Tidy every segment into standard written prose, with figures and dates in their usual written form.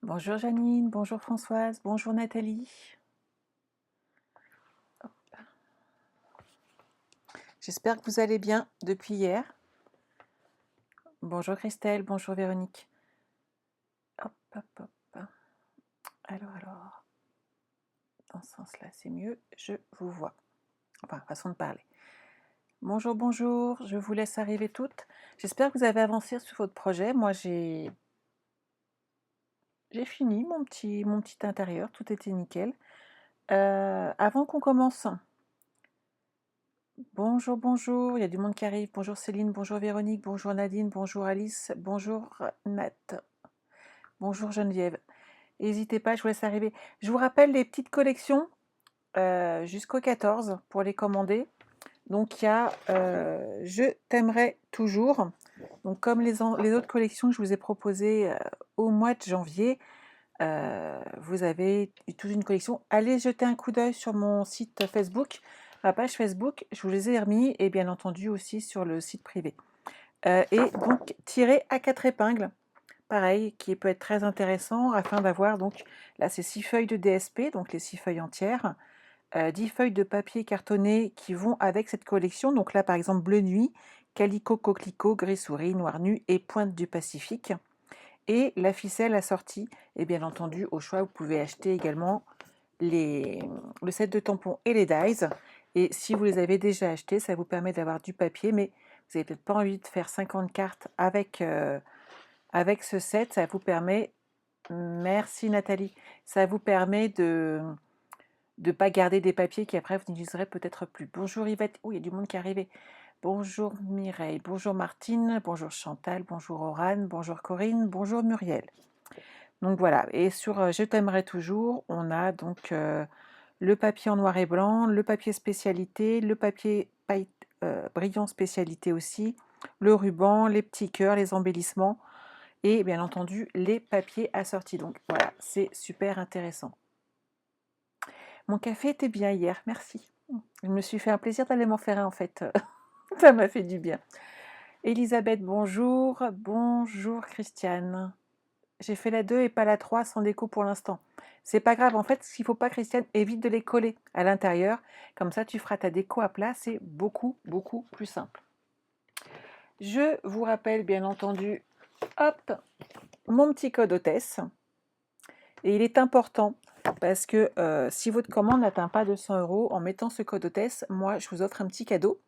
Bonjour Janine, bonjour Françoise, bonjour Nathalie. J'espère que vous allez bien depuis hier. Bonjour Christelle, bonjour Véronique. Hop, hop, hop. Alors, dans ce sens-là, c'est mieux, je vous vois. Enfin, façon de parler. Bonjour, bonjour, je vous laisse arriver toutes. J'espère que vous avez avancé sur votre projet. Moi, j'ai fini mon petit intérieur, tout était nickel. Avant qu'on commence, bonjour, bonjour, il y a du monde qui arrive. Bonjour Céline, bonjour Véronique, bonjour Nadine, bonjour Alice, bonjour Nat, bonjour Geneviève. N'hésitez pas, je vous laisse arriver. Je vous rappelle les petites collections jusqu'au 14 pour les commander. Donc il y a Je t'aimerai toujours. Donc comme les autres collections que je vous ai proposées au mois de janvier, vous avez toute une collection. Allez jeter un coup d'œil sur mon site Facebook, ma page Facebook, je vous les ai remis et bien entendu aussi sur le site privé. Et donc tiré à 4 épingles, pareil, qui peut être très intéressant afin d'avoir donc là c'est 6 feuilles de DSP, donc les 6 feuilles entières, 10 feuilles de papier cartonné qui vont avec cette collection. Donc là par exemple bleu nuit, calico coquelicot, gris souris, noir nu et pointe du Pacifique. Et la ficelle assortie, et bien entendu, au choix, vous pouvez acheter également le set de tampons et les dies. Et si vous les avez déjà achetés, ça vous permet d'avoir du papier, mais vous n'avez peut-être pas envie de faire 50 cartes avec ce set. Ça vous permet, merci Nathalie, ça vous permet de ne pas garder des papiers qui après vous n'utiliserez peut-être plus. Bonjour Yvette, oh il y a du monde qui est arrivé. Bonjour Mireille, bonjour Martine, bonjour Chantal, bonjour Orane, bonjour Corinne, bonjour Muriel. Donc voilà, et sur Je t'aimerai toujours, on a donc le papier en noir et blanc, le papier spécialité, le papier paille, brillant spécialité aussi, le ruban, les petits cœurs, les embellissements et bien entendu les papiers assortis. Donc voilà, c'est super intéressant. Mon café était bien hier, merci. Je me suis fait un plaisir d'aller m'en faire un en fait. Ça m'a fait du bien. Elisabeth, bonjour. Bonjour Christiane. J'ai fait la 2 et pas la 3 sans déco pour l'instant. C'est pas grave, en fait, ce qu'il faut pas, Christiane, évite de les coller à l'intérieur. Comme ça, tu feras ta déco à plat, c'est beaucoup, beaucoup plus simple. Je vous rappelle, bien entendu, hop, mon petit code hôtesse. Et il est important parce que si votre commande n'atteint pas 200 € en mettant ce code hôtesse, moi, je vous offre un petit cadeau.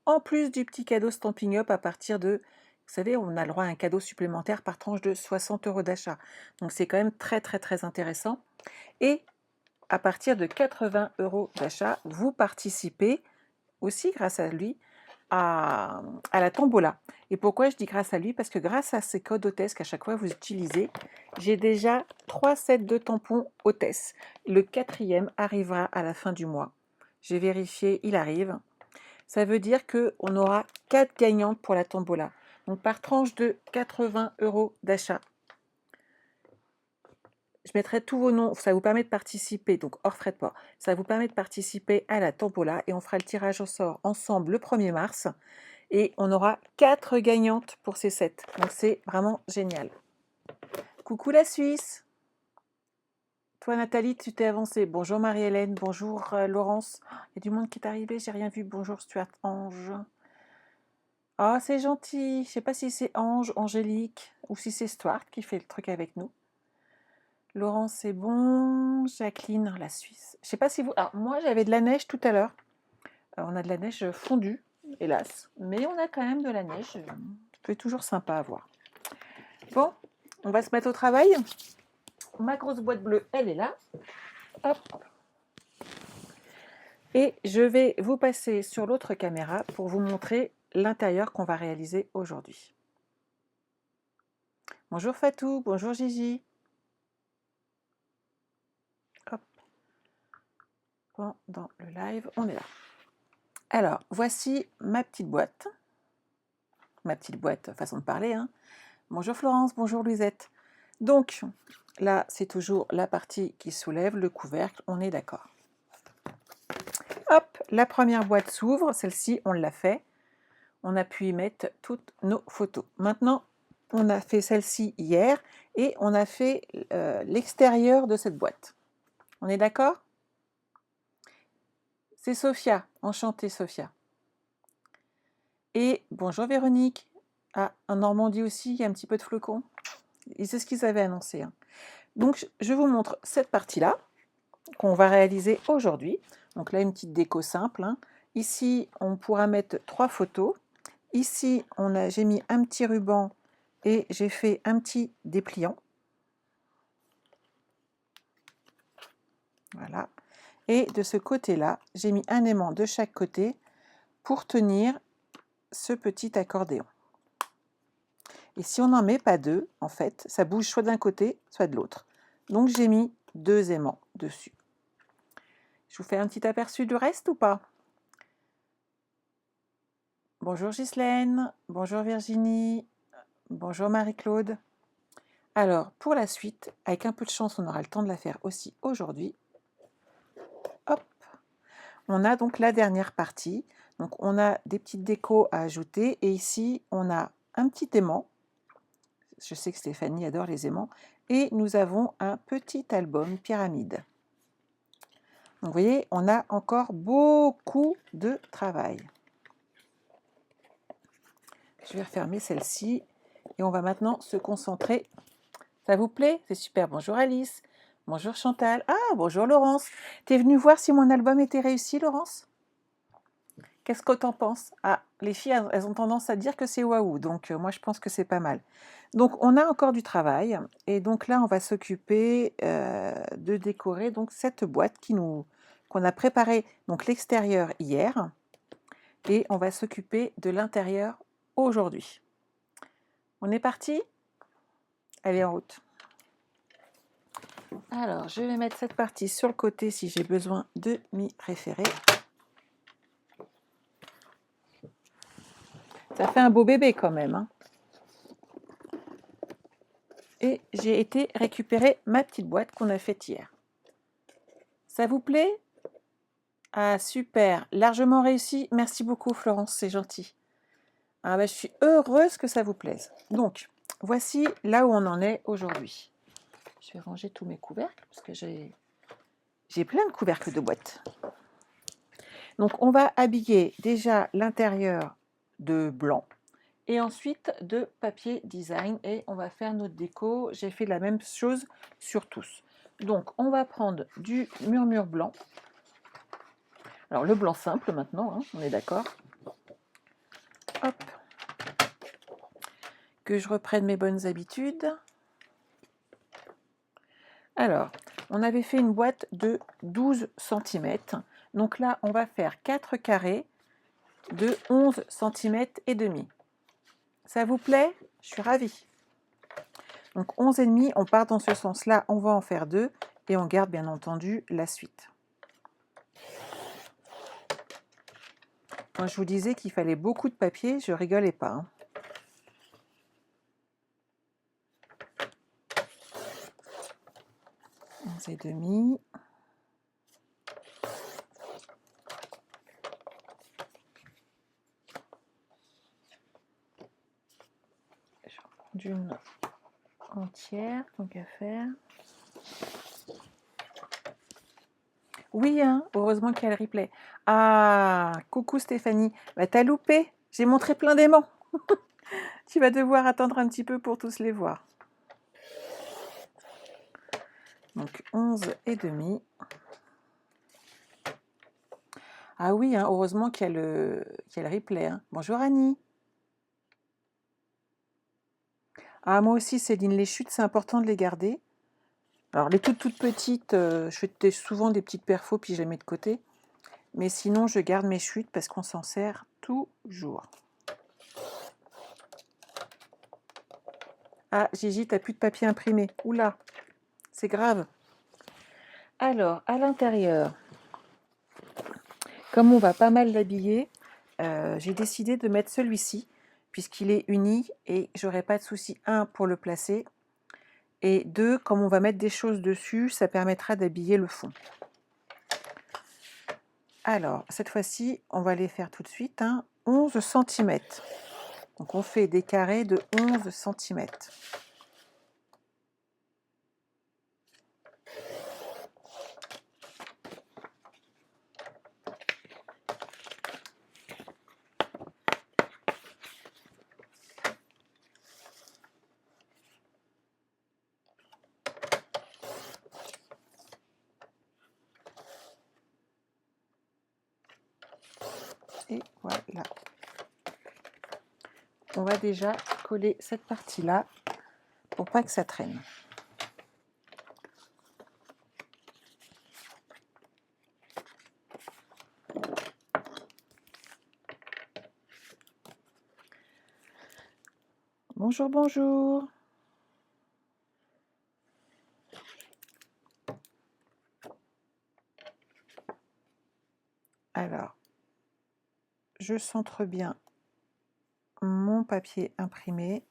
En plus du petit cadeau Stamping Up à partir de, vous savez, on a le droit à un cadeau supplémentaire par tranche de 60 € d'achat. Donc c'est quand même très très très intéressant. Et à partir de 80 € d'achat, vous participez aussi grâce à lui à la tombola. Et pourquoi je dis grâce à lui? Parce que grâce à ces codes hôtesse qu'à chaque fois vous utilisez, j'ai déjà 3 sets de tampons hôtesse. Le 4e arrivera à la fin du mois. J'ai vérifié, il arrive. Ça veut dire qu'on aura 4 gagnantes pour la tombola. Donc par tranche de 80 € d'achat. Je mettrai tous vos noms, ça vous permet de participer, donc hors frais de port, ça vous permet de participer à la tombola et on fera le tirage au sort ensemble le 1er mars et on aura 4 gagnantes pour ces sets. Donc c'est vraiment génial. Coucou la Suisse. Toi Nathalie, tu t'es avancée. Bonjour Marie-Hélène, bonjour Laurence. Il y a du monde qui est arrivé, j'ai rien vu. Bonjour Stuart Ange. Ah, c'est gentil. Je sais pas si c'est Ange, Angélique ou si c'est Stuart qui fait le truc avec nous. Laurent, c'est bon. Jacqueline, la Suisse. Je sais pas si vous... Alors, moi, j'avais de la neige tout à l'heure. On a de la neige fondue, hélas. Mais on a quand même de la neige. C'est toujours sympa à voir. Bon, on va se mettre au travail. Ma grosse boîte bleue, elle est là. Hop. Et je vais vous passer sur l'autre caméra pour vous montrer l'intérieur qu'on va réaliser aujourd'hui. Bonjour Fatou, bonjour Gigi. Hop. Pendant le live, on est là. Alors, voici ma petite boîte. Ma petite boîte, façon de parler. Hein. Bonjour Florence, bonjour Louisette. Donc, là, c'est toujours la partie qui soulève le couvercle, on est d'accord. Hop, la première boîte s'ouvre, celle-ci, on l'a fait. On a pu y mettre toutes nos photos. Maintenant, on a fait celle-ci hier et on a fait l'extérieur de cette boîte. On est d'accord? C'est Sophia. Enchantée, Sophia. Et bonjour Véronique. Ah, en Normandie aussi, il y a un petit peu de flocons. Et c'est ce qu'ils avaient annoncé, hein. Donc, je vous montre cette partie-là qu'on va réaliser aujourd'hui. Donc là, une petite déco simple, hein. Ici, on pourra mettre 3 photos. Ici, j'ai mis un petit ruban et j'ai fait un petit dépliant. Voilà. Et de ce côté-là, j'ai mis un aimant de chaque côté pour tenir ce petit accordéon. Et si on n'en met pas deux, en fait, ça bouge soit d'un côté, soit de l'autre. Donc j'ai mis 2 aimants dessus. Je vous fais un petit aperçu du reste ou pas? Bonjour Ghislaine, bonjour Virginie, bonjour Marie-Claude. Alors, pour la suite, avec un peu de chance, on aura le temps de la faire aussi aujourd'hui. Hop! On a donc la dernière partie. Donc, on a des petites décos à ajouter. Et ici, on a un petit aimant. Je sais que Stéphanie adore les aimants. Et nous avons un petit album pyramide. Donc, vous voyez, on a encore beaucoup de travail. Je vais refermer celle-ci. Et on va maintenant se concentrer. Ça vous plaît? C'est super. Bonjour Alice. Bonjour Chantal. Ah, bonjour Laurence. T'es venue voir si mon album était réussi, Laurence? Qu'est-ce que t'en penses? Ah, les filles, elles ont tendance à dire que c'est waouh. Donc, moi, je pense que c'est pas mal. Donc, on a encore du travail. Et donc là, on va s'occuper de décorer donc cette boîte qu'on a préparée, donc l'extérieur hier. Et on va s'occuper de l'intérieur aujourd'hui. On est parti? Allez, en route. Alors, je vais mettre cette partie sur le côté si j'ai besoin de m'y référer. Ça fait un beau bébé quand même, hein. Et j'ai été récupérer ma petite boîte qu'on a faite hier. Ça vous plaît? Ah, super, largement réussi. Merci beaucoup, Florence, c'est gentil. Ah, bah, je suis heureuse que ça vous plaise. Donc, voici là où on en est aujourd'hui. Je vais ranger tous mes couvercles parce que j'ai plein de couvercles de boîtes. Donc, on va habiller déjà l'intérieur de blanc et ensuite de papier design et on va faire notre déco. J'ai fait la même chose sur tous. Donc, on va prendre du murmure blanc. Alors, le blanc simple maintenant, hein, on est d'accord. Hop. Que je reprenne mes bonnes habitudes. Alors, on avait fait une boîte de 12 cm. Donc là, on va faire 4 carrés de 11 cm et demi. Ça vous plaît? Je suis ravie. Donc 11,5, on part dans ce sens-là, on va en faire 2 et on garde bien entendu la suite. Quand je vous disais qu'il fallait beaucoup de papier, je rigolais pas, hein. Et demi. Je vais prendre une entière, tant qu'à faire. Oui, hein, heureusement qu'il y a le replay. Ah, coucou Stéphanie. Bah, t'as loupé. J'ai montré plein d'aimants. Tu vas devoir attendre un petit peu pour tous les voir. Donc 11,5. Ah oui, hein, heureusement qu'il y a le replay, hein. Bonjour Annie. Ah, moi aussi, Céline, les chutes, c'est important de les garder. Alors, les toutes petites, je fais souvent des petites perfos, puis je les mets de côté. Mais sinon, je garde mes chutes parce qu'on s'en sert toujours. Ah, Gigi, t'as plus de papier imprimé. Oula, c'est grave. Alors, à l'intérieur, comme on va pas mal l'habiller, j'ai décidé de mettre celui-ci, puisqu'il est uni et j'aurai pas de souci, 1, pour le placer, et 2, comme on va mettre des choses dessus, ça permettra d'habiller le fond. Alors, cette fois-ci, on va les faire tout de suite, hein, 11 cm. Donc on fait des carrés de 11 cm. Et voilà. On va déjà coller cette partie-là pour pas que ça traîne. Bonjour, bonjour. Alors, je centre bien mon papier imprimé.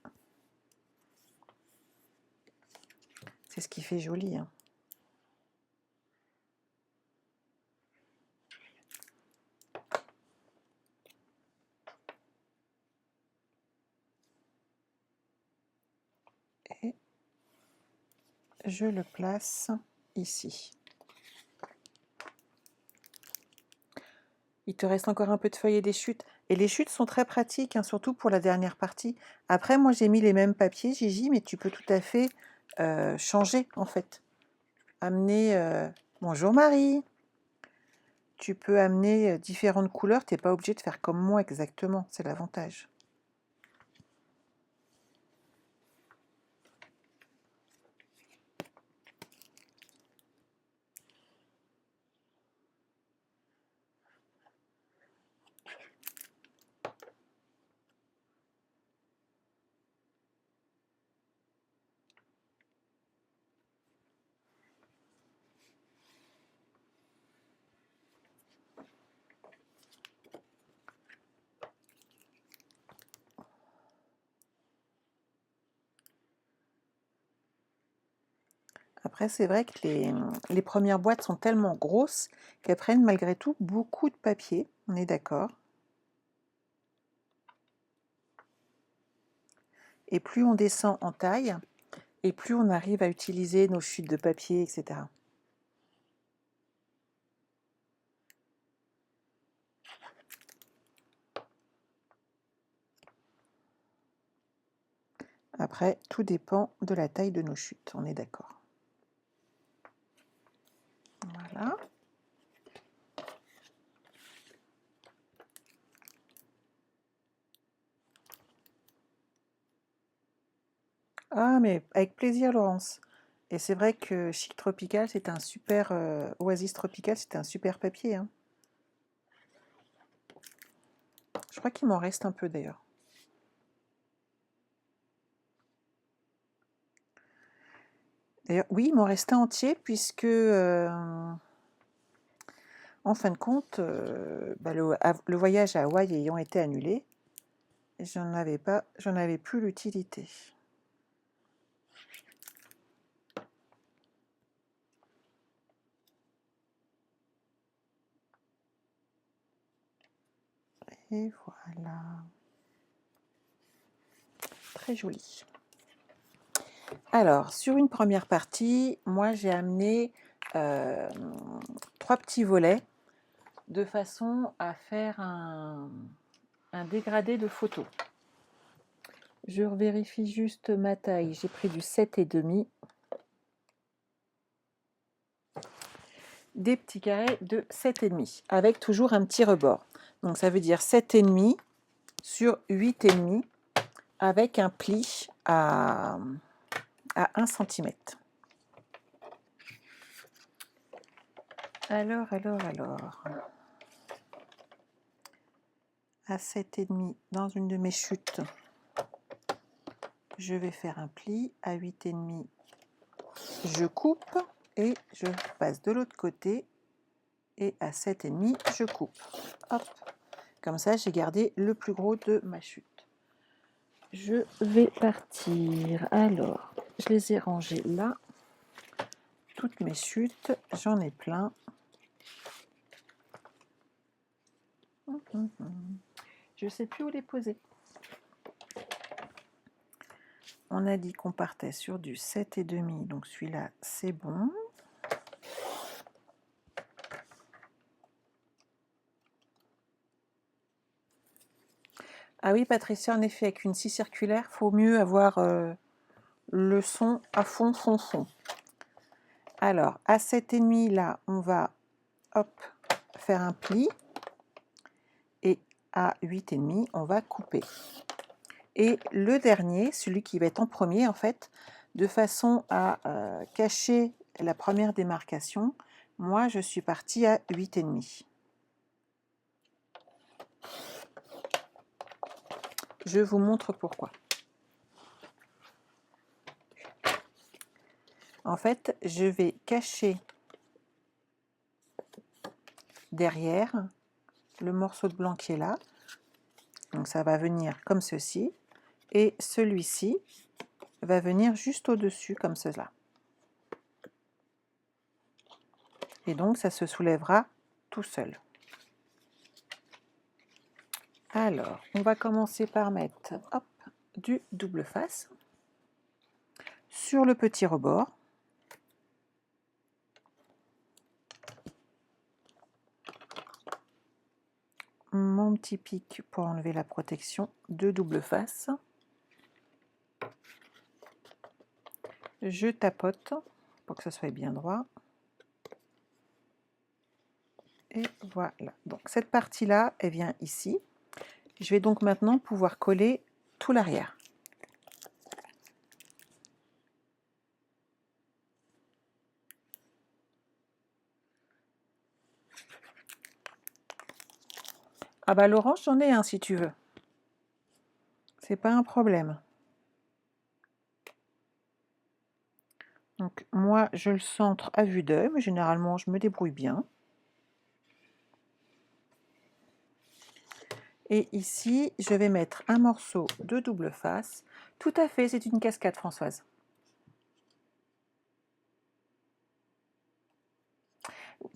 C'est ce qui fait joli, hein. Et je le place ici. Il te reste encore un peu de feuilles et des chutes. Et les chutes sont très pratiques, hein, surtout pour la dernière partie. Après, moi, j'ai mis les mêmes papiers, Gigi, mais tu peux tout à fait changer, en fait. Amener... Bonjour Marie. Tu peux amener différentes couleurs. Tu n'es pas obligé de faire comme moi exactement. C'est l'avantage. Après, c'est vrai que les premières boîtes sont tellement grosses qu'elles prennent malgré tout beaucoup de papier. On est d'accord. Et plus on descend en taille, et plus on arrive à utiliser nos chutes de papier, etc. Après, tout dépend de la taille de nos chutes, on est d'accord. Voilà. Ah, mais avec plaisir, Laurence. Et c'est vrai que Chic Tropical, c'est un super... Oasis Tropical, c'est un super papier, hein. Je crois qu'il m'en reste un peu, d'ailleurs. D'ailleurs, oui, il m'en restait entier, puisque... en fin de compte, le voyage à Hawaï ayant été annulé, j'en avais plus l'utilité. Et voilà. Très joli. Alors, sur une première partie, moi j'ai amené 3 petits volets de façon à faire un dégradé de photo. Je vérifie juste ma taille. J'ai pris du 7,5. Des petits carrés de 7,5 avec toujours un petit rebord. Donc ça veut dire 7,5 sur 8,5 avec un pli à 1 cm. Alors. À 7,5 dans une de mes chutes, je vais faire un pli. À 8,5, je coupe et je passe de l'autre côté. Et à 7,5, je coupe. Hop. Comme ça, j'ai gardé le plus gros de ma chute. Je vais partir. Alors, je les ai rangées là. Toutes mes chutes, j'en ai plein. Je ne sais plus où les poser. on a dit qu'on partait sur du 7,5, donc celui-là, c'est bon. Ah oui, Patricia, en effet, avec une scie circulaire, il faut mieux avoir le son à fond, fond, fond. Alors, à 7,5, là, on va, hop, faire un pli. Et à 8,5, on va couper. Et le dernier, celui qui va être en premier, en fait, de façon à cacher la première démarcation, moi, je suis partie à 8,5. Je vous montre pourquoi. En fait, je vais cacher derrière le morceau de blanc qui est là. Donc ça va venir comme ceci. Et celui-ci va venir juste au-dessus comme cela. Et donc ça se soulèvera tout seul. Alors, on va commencer par mettre hop, du double face sur le petit rebord. Mon petit pic pour enlever la protection de double face. Je tapote pour que ça soit bien droit. Et voilà. Donc cette partie-là, elle vient ici. Je vais donc maintenant pouvoir coller tout l'arrière. Ah bah l'orange, j'en ai un si tu veux. C'est pas un problème. Donc moi, je le centre à vue d'œil, mais généralement, je me débrouille bien. Et ici, je vais mettre un morceau de double face. Tout à fait, c'est une cascade, Françoise.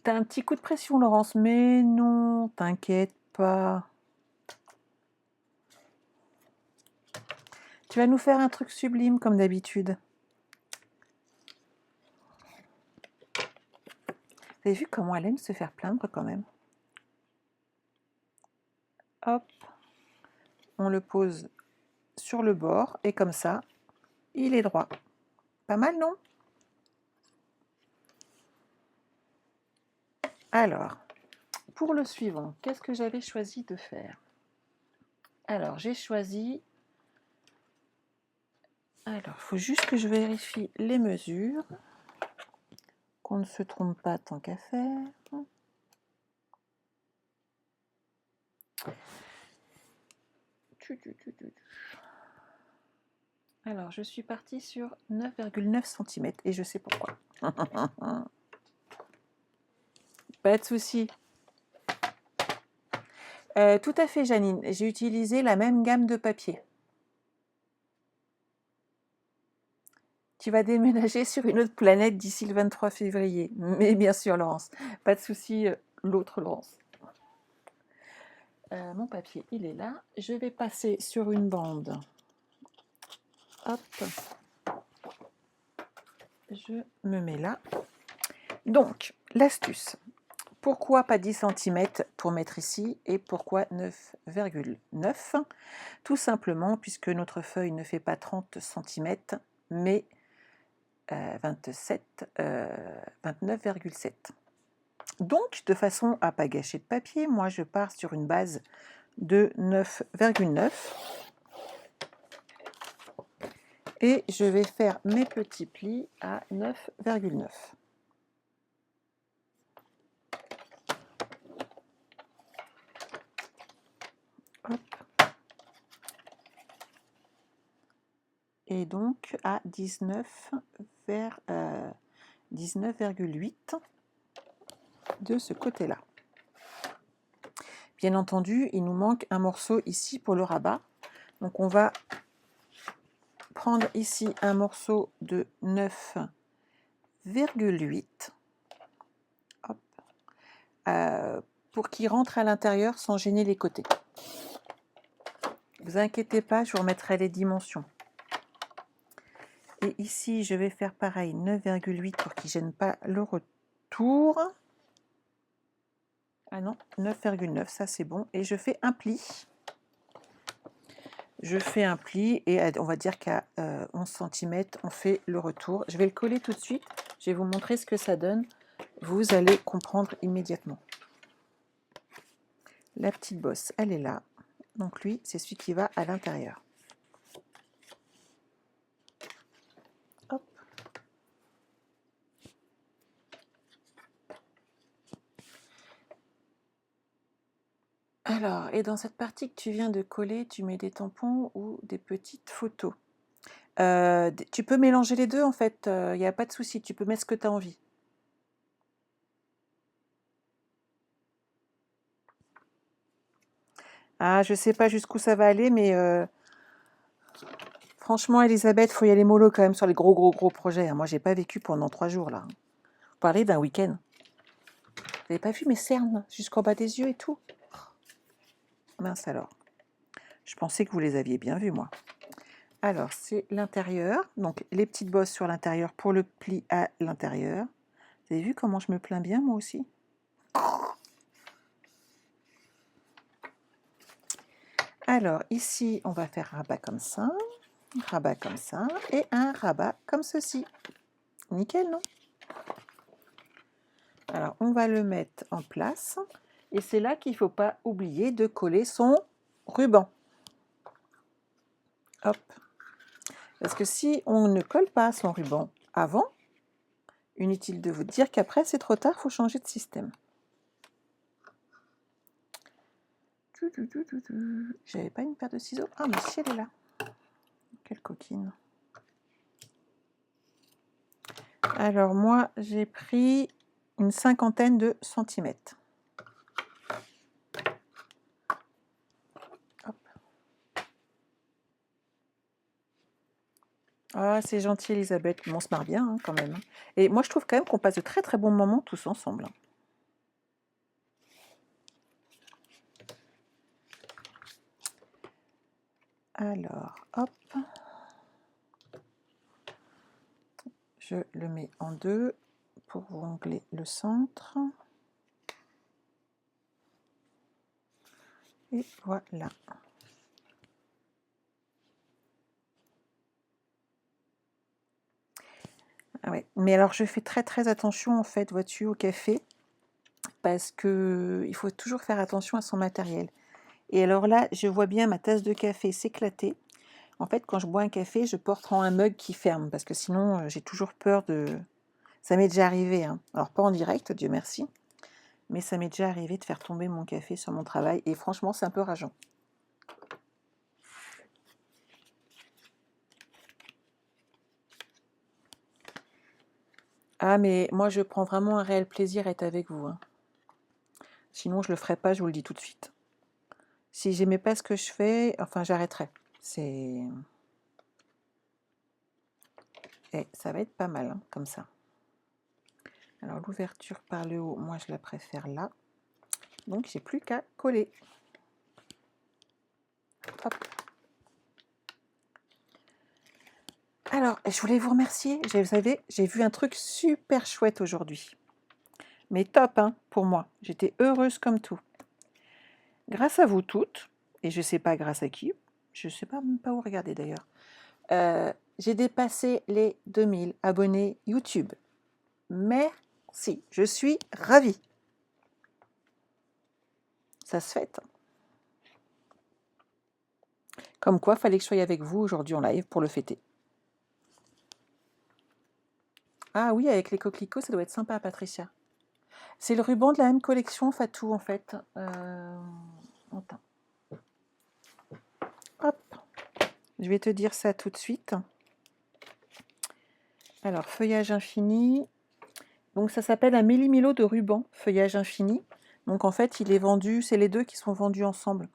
T'as un petit coup de pression, Laurence, mais non, t'inquiète pas. Tu vas nous faire un truc sublime, comme d'habitude. Vous avez vu comment elle aime se faire plaindre, quand même? Hop, on le pose sur le bord, et comme ça, il est droit. Pas mal, non? Alors, pour le suivant, qu'est-ce que j'avais choisi de faire? Alors, j'ai choisi... Alors, il faut juste que je vérifie les mesures, qu'on ne se trompe pas tant qu'à faire. Alors, je suis partie sur 9,9 cm et je sais pourquoi. Pas de souci. Tout à fait, Janine. J'ai utilisé la même gamme de papier. Tu vas déménager sur une autre planète d'ici le 23 février. Mais bien sûr, Laurence. Pas de souci, l'autre Laurence. Mon papier, il est là. Je vais passer sur une bande. Hop. Je me mets là. Donc, l'astuce. Pourquoi pas 10 cm pour mettre ici et pourquoi 9,9? Tout simplement puisque notre feuille ne fait pas 30 cm mais 29,7. Donc, de façon à ne pas gâcher de papier, moi je pars sur une base de 9,9 et je vais faire mes petits plis à 9,9. Hop. Et donc à 19,8 de ce côté-là. Bien entendu, il nous manque un morceau ici pour le rabat. Donc on va prendre ici un morceau de 9,8 pour qu'il rentre à l'intérieur sans gêner les côtés. Ne vous inquiétez pas, je vous remettrai les dimensions. Et ici, je vais faire pareil, 9,8 pour qu'il ne gêne pas le retour. Ah non, 9,9, ça c'est bon. Et je fais un pli. Je fais un pli et on va dire qu'à 11 cm, on fait le retour. Je vais le coller tout de suite. Je vais vous montrer ce que ça donne. Vous allez comprendre immédiatement. La petite bosse, elle est là. Donc lui, c'est celui qui va à l'intérieur. Hop. Alors, et dans cette partie que tu viens de coller, tu mets des tampons ou des petites photos. Tu peux mélanger les deux en fait, il n'y a pas de souci, tu peux mettre ce que tu as envie. Ah, je sais pas jusqu'où ça va aller, mais franchement, Elisabeth, faut y aller mollo quand même sur les gros projets, hein. Moi, j'ai pas vécu pendant 3 jours là. Vous parlez d'un week-end. Vous n'avez pas vu mes cernes jusqu'en bas des yeux et tout? Mince alors. Je pensais que vous les aviez bien vus, moi. Alors, c'est l'intérieur. Donc, les petites bosses sur l'intérieur pour le pli à l'intérieur. Vous avez vu comment je me plains bien, moi aussi? Alors, ici, on va faire rabat comme ça, et un rabat comme ceci. Nickel, non? Alors, on va le mettre en place. Et c'est là qu'il ne faut pas oublier de coller son ruban. Hop. Parce que si on ne colle pas son ruban avant, inutile de vous dire qu'après, c'est trop tard, il faut changer de système. J'avais pas une paire de ciseaux. Ah, mais si, elle est là. Quelle coquine. Alors, moi, j'ai pris une 50aine de centimètres. Hop. Ah, c'est gentil, Elisabeth. On se marre bien, hein, quand même. Et moi, je trouve quand même qu'on passe de très bons moments tous ensemble. Alors, hop. Je le mets en deux pour rongler le centre. Et voilà. Ah ouais. Mais alors, je fais très attention, en fait, vois-tu, au café, parce que il faut toujours faire attention à son matériel. Et alors là, je vois bien ma tasse de café s'éclater. En fait, quand je bois un café, je porte en un mug qui ferme, parce que sinon, j'ai toujours peur de... Ça m'est déjà arrivé, hein. Alors pas en direct, Dieu merci, mais ça m'est déjà arrivé de faire tomber mon café sur mon travail, et franchement, c'est un peu rageant. Ah, mais moi, je prends vraiment un réel plaisir à être avec vous, hein. Sinon, je le ferais pas, je vous le dis tout de suite. Si j'aimais pas ce que je fais, enfin, j'arrêterais. C'est... Et ça va être pas mal, hein, comme ça. Alors, l'ouverture par le haut, moi, je la préfère là. Donc, j'ai plus qu'à coller. Hop. Alors, je voulais vous remercier. Vous savez, j'ai vu un truc super chouette aujourd'hui. Mais top, hein, pour moi. J'étais heureuse comme tout. Grâce à vous toutes, et je ne sais pas grâce à qui, je ne sais pas même pas où regarder d'ailleurs, j'ai dépassé les 2000 abonnés YouTube. Merci, je suis ravie. Ça se fête. Comme quoi, fallait que je sois avec vous aujourd'hui en live pour le fêter. Ah oui, avec les coquelicots, ça doit être sympa, Patricia. C'est le ruban de la même collection Fatou, en fait. Attends. Hop. Je vais te dire ça tout de suite. Alors, feuillage infini. Donc, ça s'appelle un méli-mélo de ruban, feuillage infini. Donc, en fait, il est vendu, c'est les deux qui sont vendus ensemble.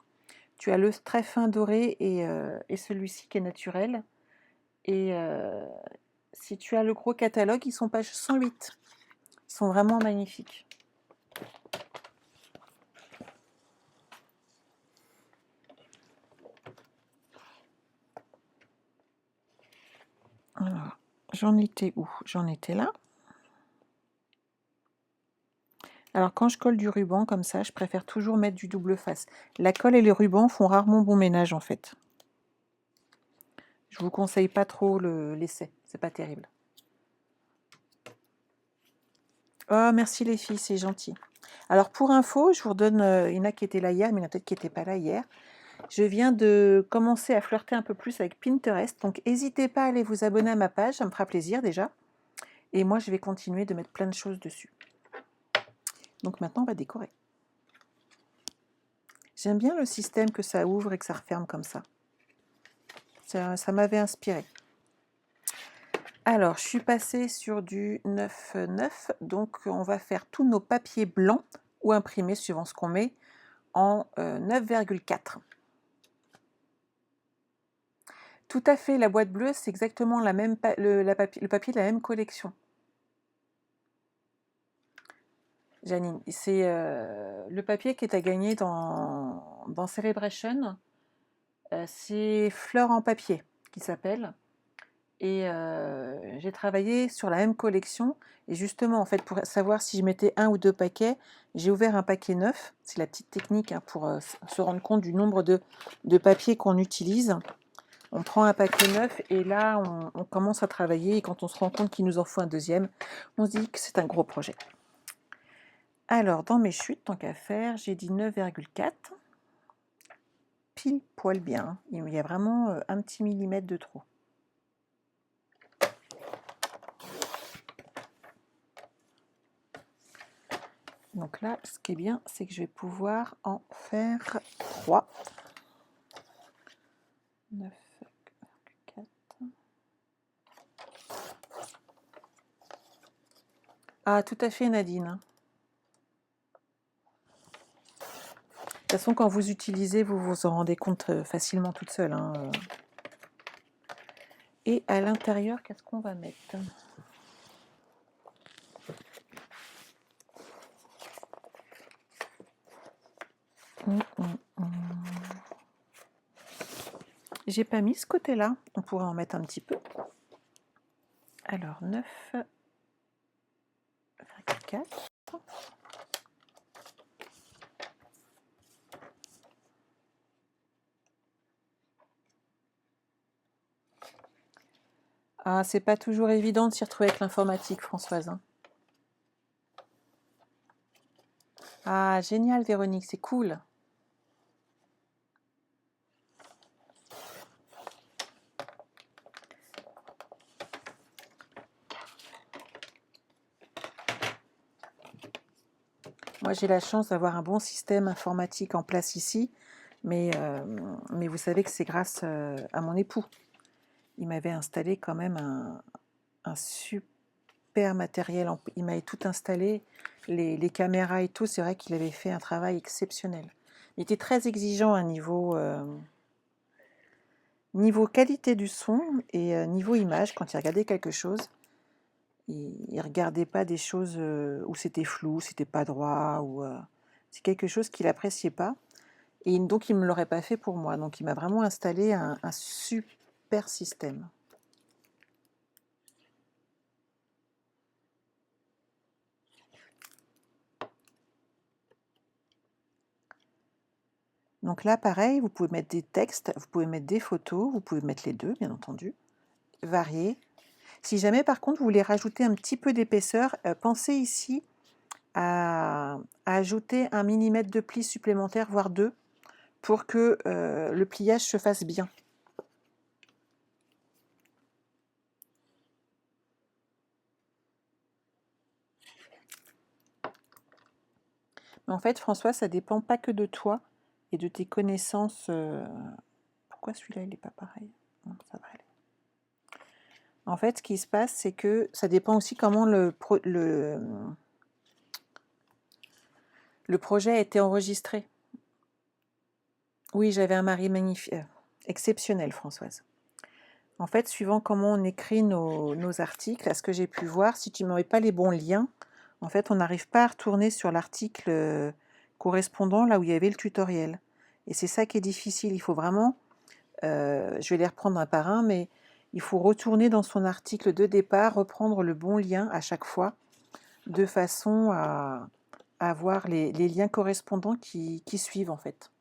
Tu as le très fin doré et celui-ci qui est naturel. Et si tu as le gros catalogue, ils sont page 108. Ils sont vraiment magnifiques. Alors, j'en étais où? J'en étais là. Alors quand je colle du ruban comme ça, je préfère toujours mettre du double face. La colle et les rubans font rarement bon ménage en fait. Je vous conseille pas trop l'essai, c'est pas terrible. Oh merci les filles, c'est gentil. Alors pour info, je vous redonne, il y en a qui étaient là hier, mais il y en a peut-être qui n'étaient pas là hier. Je viens de commencer à flirter un peu plus avec Pinterest, donc n'hésitez pas à aller vous abonner à ma page, ça me fera plaisir déjà. Et moi je vais continuer de mettre plein de choses dessus. Donc maintenant on va décorer. J'aime bien le système que ça ouvre et que ça referme comme ça. Ça m'avait inspiré. Alors, je suis passée sur du 9,9, donc on va faire tous nos papiers blancs ou imprimés, suivant ce qu'on met, en 9,4. Tout à fait, la boîte bleue, c'est exactement la même le papier de la même collection. Janine, c'est le papier qui est à gagner dans Celebration. C'est Fleurs en papier qui s'appelle. Et j'ai travaillé sur la même collection. Et justement, en fait, pour savoir si je mettais 1 ou 2 paquets, j'ai ouvert un paquet neuf. C'est la petite technique hein, pour se rendre compte du nombre de papiers qu'on utilise. On prend un paquet neuf et là, on commence à travailler. Et quand on se rend compte qu'il nous en faut un deuxième, on se dit que c'est un gros projet. Alors, dans mes chutes, tant qu'à faire, j'ai dit 9,4. Pile poil bien. Il y a vraiment un petit millimètre de trop. Donc là, ce qui est bien, c'est que je vais pouvoir en faire 3. 9,4. Ah, tout à fait, Nadine. De toute façon, quand vous utilisez, vous vous en rendez compte facilement toute seule. Hein. Et à l'intérieur, qu'est-ce qu'on va mettre? J'ai pas mis ce côté-là. On pourrait en mettre un petit peu. Alors, 9,4. Ah, c'est pas toujours évident de s'y retrouver avec l'informatique, Françoise. Hein. Ah, génial, Véronique, c'est cool. Moi, j'ai la chance d'avoir un bon système informatique en place ici, mais vous savez que c'est grâce à mon époux. Il m'avait installé quand même un super matériel. Il m'avait tout installé, les caméras et tout. C'est vrai qu'il avait fait un travail exceptionnel. Il était très exigeant à niveau qualité du son et niveau image quand il regardait quelque chose. Il ne regardait pas des choses où c'était flou, c'était pas droit, ou c'est quelque chose qu'il appréciait pas. Et donc, il ne me l'aurait pas fait pour moi. Donc, il m'a vraiment installé un super système. Donc là, pareil, vous pouvez mettre des textes, vous pouvez mettre des photos, vous pouvez mettre les deux, bien entendu, varier. Si jamais, par contre, vous voulez rajouter un petit peu d'épaisseur, pensez ici à ajouter 1 millimètre de pli supplémentaire, voire 2, pour que le pliage se fasse bien. Mais en fait, François, ça dépend pas que de toi et de tes connaissances. Pourquoi celui-là, il n'est pas pareil? Non, ça va aller. En fait, ce qui se passe, c'est que ça dépend aussi comment le projet a été enregistré. Oui, j'avais un mari magnifique, exceptionnel, Françoise. En fait, suivant comment on écrit nos articles, à ce que j'ai pu voir, si tu ne mets pas les bons liens, en fait, on n'arrive pas à retourner sur l'article correspondant là où il y avait le tutoriel. Et c'est ça qui est difficile. Il faut vraiment, je vais les reprendre un par un, mais il faut retourner dans son article de départ, reprendre le bon lien à chaque fois, de façon à avoir les liens correspondants qui suivent en fait.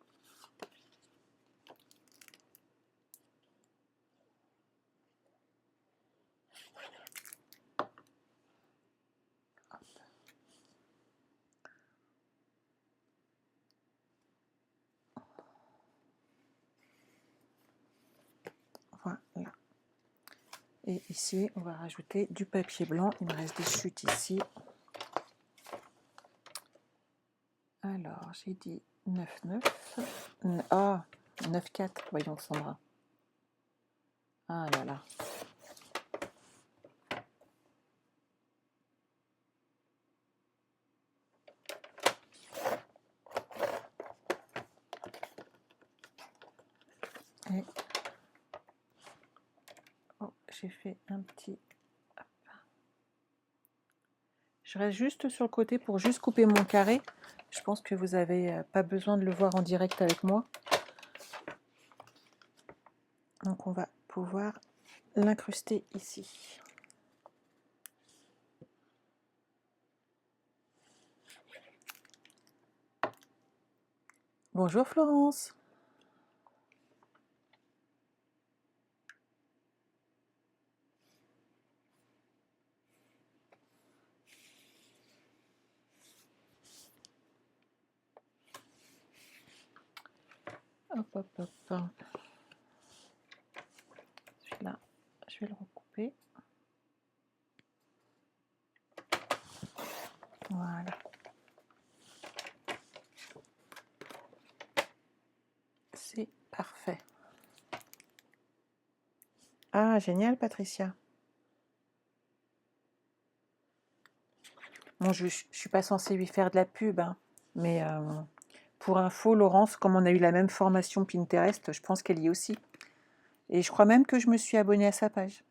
Voilà. Et ici, on va rajouter du papier blanc. Il me reste des chutes ici. Alors, j'ai dit 9,9. Ah, 9,4. Voyons, Sandra. Ah là là. Et... oh, j'ai fait un petit... hop. Je reste juste sur le côté pour juste couper mon carré. Je pense que vous n'avez pas besoin de le voir en direct avec moi. Donc on va pouvoir l'incruster ici. Bonjour Florence. Hop, hop, hop. Celui-là, je vais le recouper. Voilà. C'est parfait. Ah, génial, Patricia. Bon, je ne suis pas censée lui faire de la pub, hein, mais pour info, Laurence, comme on a eu la même formation Pinterest, je pense qu'elle y est aussi. Et je crois même que je me suis abonnée à sa page,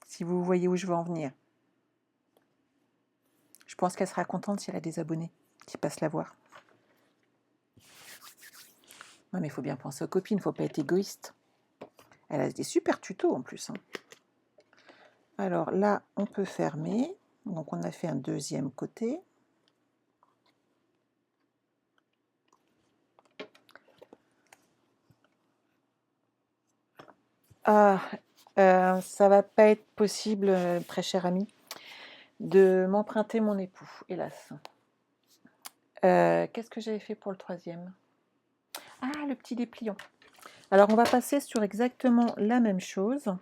si vous voyez où je veux en venir. Je pense qu'elle sera contente si elle a des abonnés qui passent la voir. Non, mais il faut bien penser aux copines, il ne faut pas être égoïste. Elle a des super tutos en plus. Hein. Alors là, on peut fermer. Donc on a fait un deuxième côté. Ah, ça va pas être possible, très cher ami, de m'emprunter mon époux, hélas. Qu'est-ce que j'avais fait pour le troisième? Ah, le petit dépliant. Alors, on va passer sur exactement la même chose.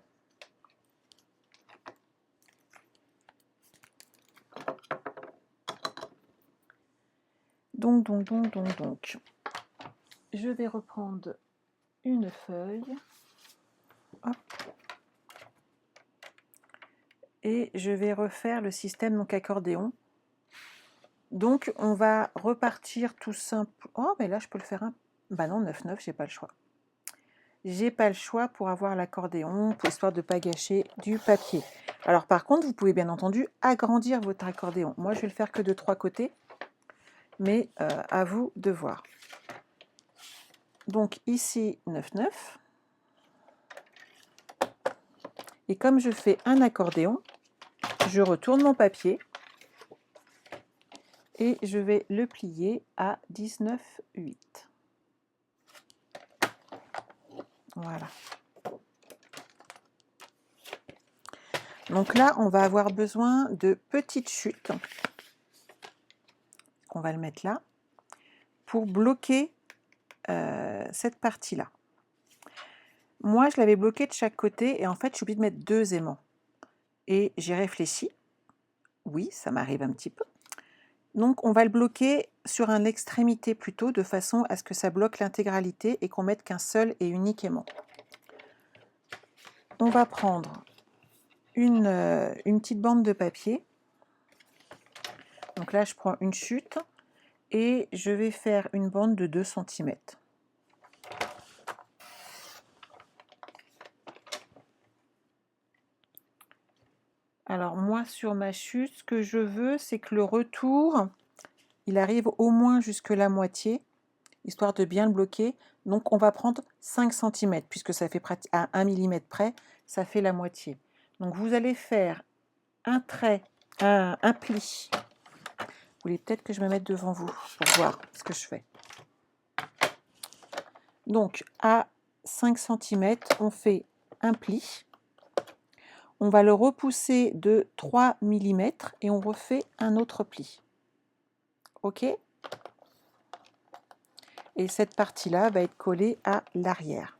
Donc. Je vais reprendre une feuille. Hop. Et je vais refaire le système donc accordéon. Donc, on va repartir tout simple. Oh, mais là, je peux le faire un... bah non, 9,9, j'ai pas le choix. J'ai pas le choix pour avoir l'accordéon, histoire de ne pas gâcher du papier. Alors par contre, vous pouvez bien entendu agrandir votre accordéon. Moi, je vais le faire que de 3 côtés, mais à vous de voir. Donc ici, 9,9. Et comme je fais un accordéon, je retourne mon papier et je vais le plier à 19,8. Voilà. Donc là, on va avoir besoin de petites chutes. On va le mettre là pour bloquer cette partie-là. Moi, je l'avais bloqué de chaque côté et en fait, j'ai oublié de mettre 2 aimants. Et j'ai réfléchi. Oui, ça m'arrive un petit peu. Donc, on va le bloquer sur une extrémité plutôt, de façon à ce que ça bloque l'intégralité et qu'on mette qu'un seul et unique aimant. On va prendre une petite bande de papier. Donc là, je prends une chute et je vais faire une bande de 2 cm. Alors moi, sur ma chute, ce que je veux, c'est que le retour, il arrive au moins jusque la moitié. histoire de bien le bloquer. Donc on va prendre 5 cm, puisque ça fait à 1 mm près, ça fait la moitié. Donc vous allez faire un trait, un pli. Vous voulez peut-être que je me mette devant vous pour voir ce que je fais. Donc à 5 cm, on fait un pli. On va le repousser de 3 mm et on refait un autre pli. OK? Et cette partie-là va être collée à l'arrière.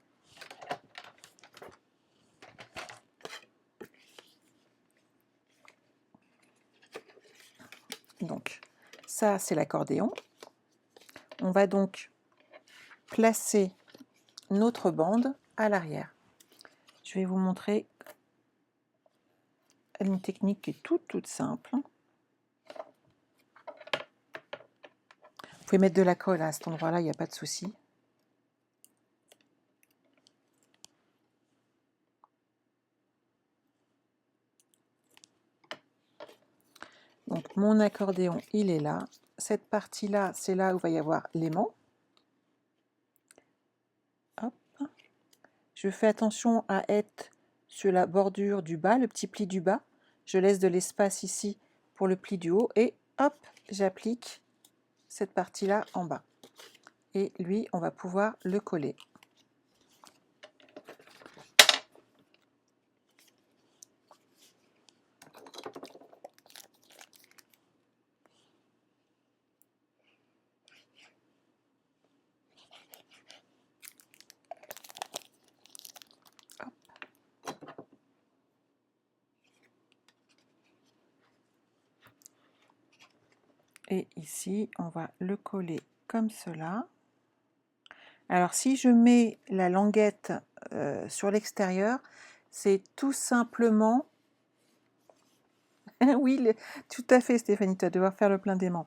Donc, ça, c'est l'accordéon. On va donc placer notre bande à l'arrière. Je vais vous montrer une technique qui est toute simple. Vous pouvez mettre de la colle à cet endroit-là, il n'y a pas de souci. Donc mon accordéon, il est là. Cette partie-là, c'est là où il va y avoir l'aimant. Hop. Je fais attention à être sur la bordure du bas, le petit pli du bas. Je laisse de l'espace ici pour le pli du haut et hop, j'applique cette partie-là en bas. Et lui, on va pouvoir le coller. Et ici, on va le coller comme cela. Alors, si je mets la languette sur l'extérieur, c'est tout simplement... oui, tout à fait, Stéphanie, tu vas devoir faire le plein d'aimant.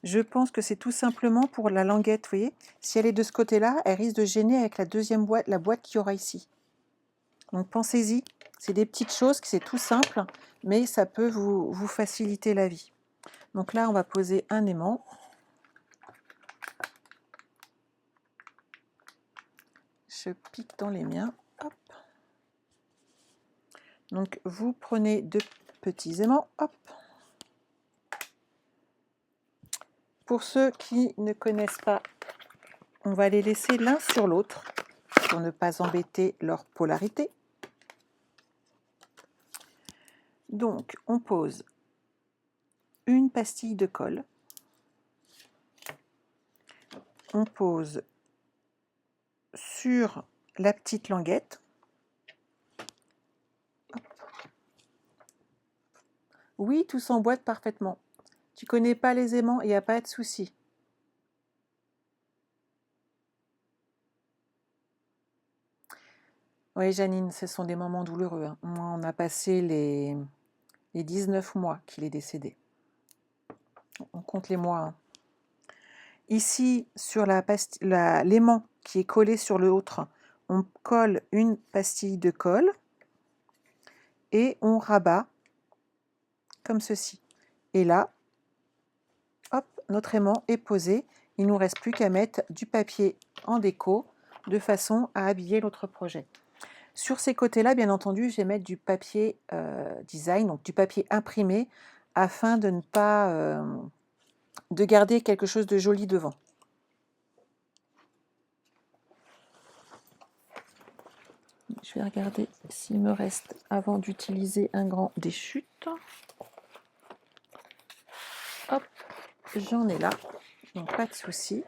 Je pense que c'est tout simplement pour la languette, vous voyez. Si elle est de ce côté-là, elle risque de gêner avec la deuxième boîte, la boîte qu'il y aura ici. Donc, pensez-y. C'est des petites choses, c'est tout simple, mais ça peut vous faciliter la vie. Donc là, on va poser un aimant. Je pique dans les miens. Hop. Donc vous prenez deux petits aimants. Hop. Pour ceux qui ne connaissent pas, on va les laisser l'un sur l'autre pour ne pas embêter leur polarité. Donc on pose une pastille de colle. On pose sur la petite languette. Oui, tout s'emboîte parfaitement. Tu connais pas les aimants, il n'y a pas de souci. Oui, Janine, ce sont des moments douloureux. Hein. Moi, on a passé les 19 mois qu'il est décédé. On compte les mois. Hein. Ici, sur l'aimant qui est collé sur l'autre, on colle une pastille de colle et on rabat comme ceci. Et là, hop, notre aimant est posé. Il ne nous reste plus qu'à mettre du papier en déco de façon à habiller l'autre projet. Sur ces côtés-là, bien entendu, je vais mettre du papier design, donc du papier imprimé, afin de ne pas de garder quelque chose de joli devant. Je vais regarder s'il me reste, avant d'utiliser un grand, des chutes. Hop, j'en ai là, donc pas de souci.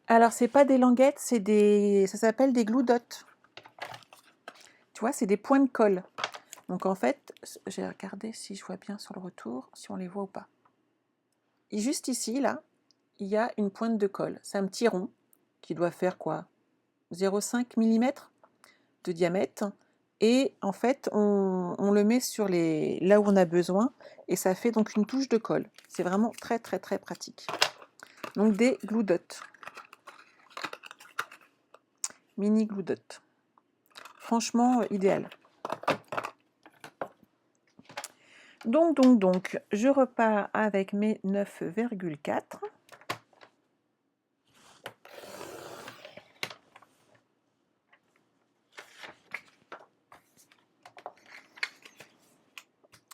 Alors, c'est pas des languettes, ça s'appelle des glue dots. Tu vois, c'est des points de colle. Donc en fait, je vais regarder si je vois bien sur le retour, si on les voit ou pas. Et juste ici, là, il y a une pointe de colle. C'est un petit rond qui doit faire quoi, 0,5 mm de diamètre. Et en fait, on le met sur là où on a besoin et ça fait donc une touche de colle. C'est vraiment très pratique. Donc des glue dots. Mini glue dots. Franchement, idéal. Donc, je repars avec mes 9,4.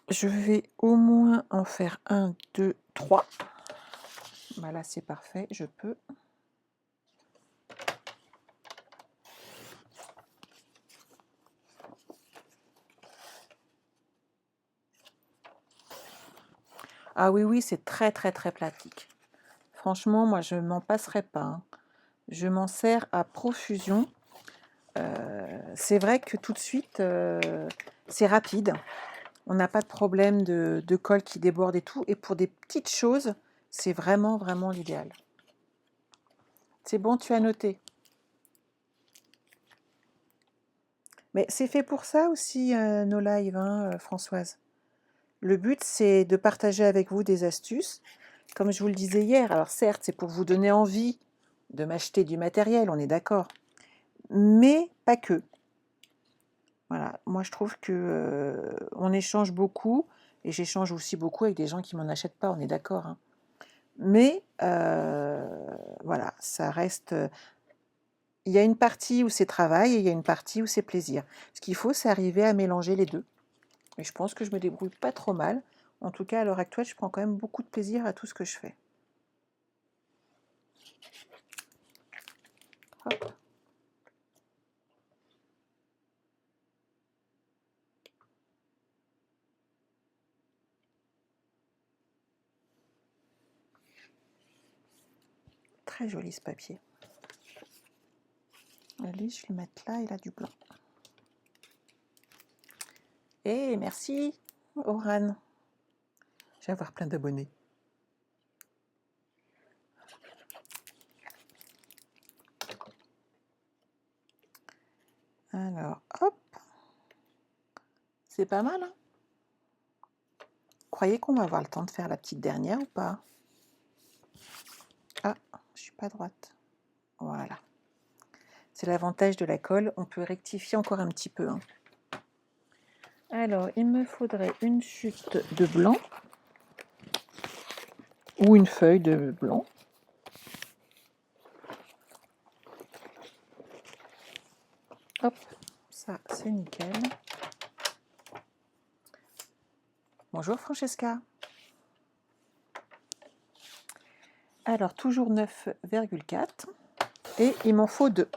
Je vais au moins en faire 1, 2, 3. Voilà, c'est parfait, je peux. Ah oui, c'est très pratique. Franchement, moi, je m'en passerai pas, hein. Je m'en sers à profusion. C'est vrai que tout de suite, c'est rapide. On n'a pas de problème de colle qui déborde et tout. Et pour des petites choses, c'est vraiment l'idéal. C'est bon, tu as noté. Mais c'est fait pour ça aussi, nos lives, hein, Françoise. Le but, c'est de partager avec vous des astuces. Comme je vous le disais hier, alors certes, c'est pour vous donner envie de m'acheter du matériel, on est d'accord. Mais pas que. Voilà, moi je trouve que on échange beaucoup, et j'échange aussi beaucoup avec des gens qui m'en achètent pas, on est d'accord, hein. Mais voilà, ça reste. Il y a une partie où c'est travail et il y a une partie où c'est plaisir. Ce qu'il faut, c'est arriver à mélanger les deux. Et je pense que je me débrouille pas trop mal. En tout cas, à l'heure actuelle, je prends quand même beaucoup de plaisir à tout ce que je fais. Hop. Très joli ce papier. Lui, je vais le mettre là, il a du blanc. Et merci, Oran. Je vais avoir plein d'abonnés. Alors, hop. C'est pas mal, hein? Croyez qu'on va avoir le temps de faire la petite dernière ou pas? Ah, je suis pas droite. Voilà. C'est l'avantage de la colle, on peut rectifier encore un petit peu, hein. Alors, il me faudrait une chute de blanc ou une feuille de blanc. Hop, ça c'est nickel. Bonjour Francesca. Alors, toujours 9,4 et il m'en faut 2.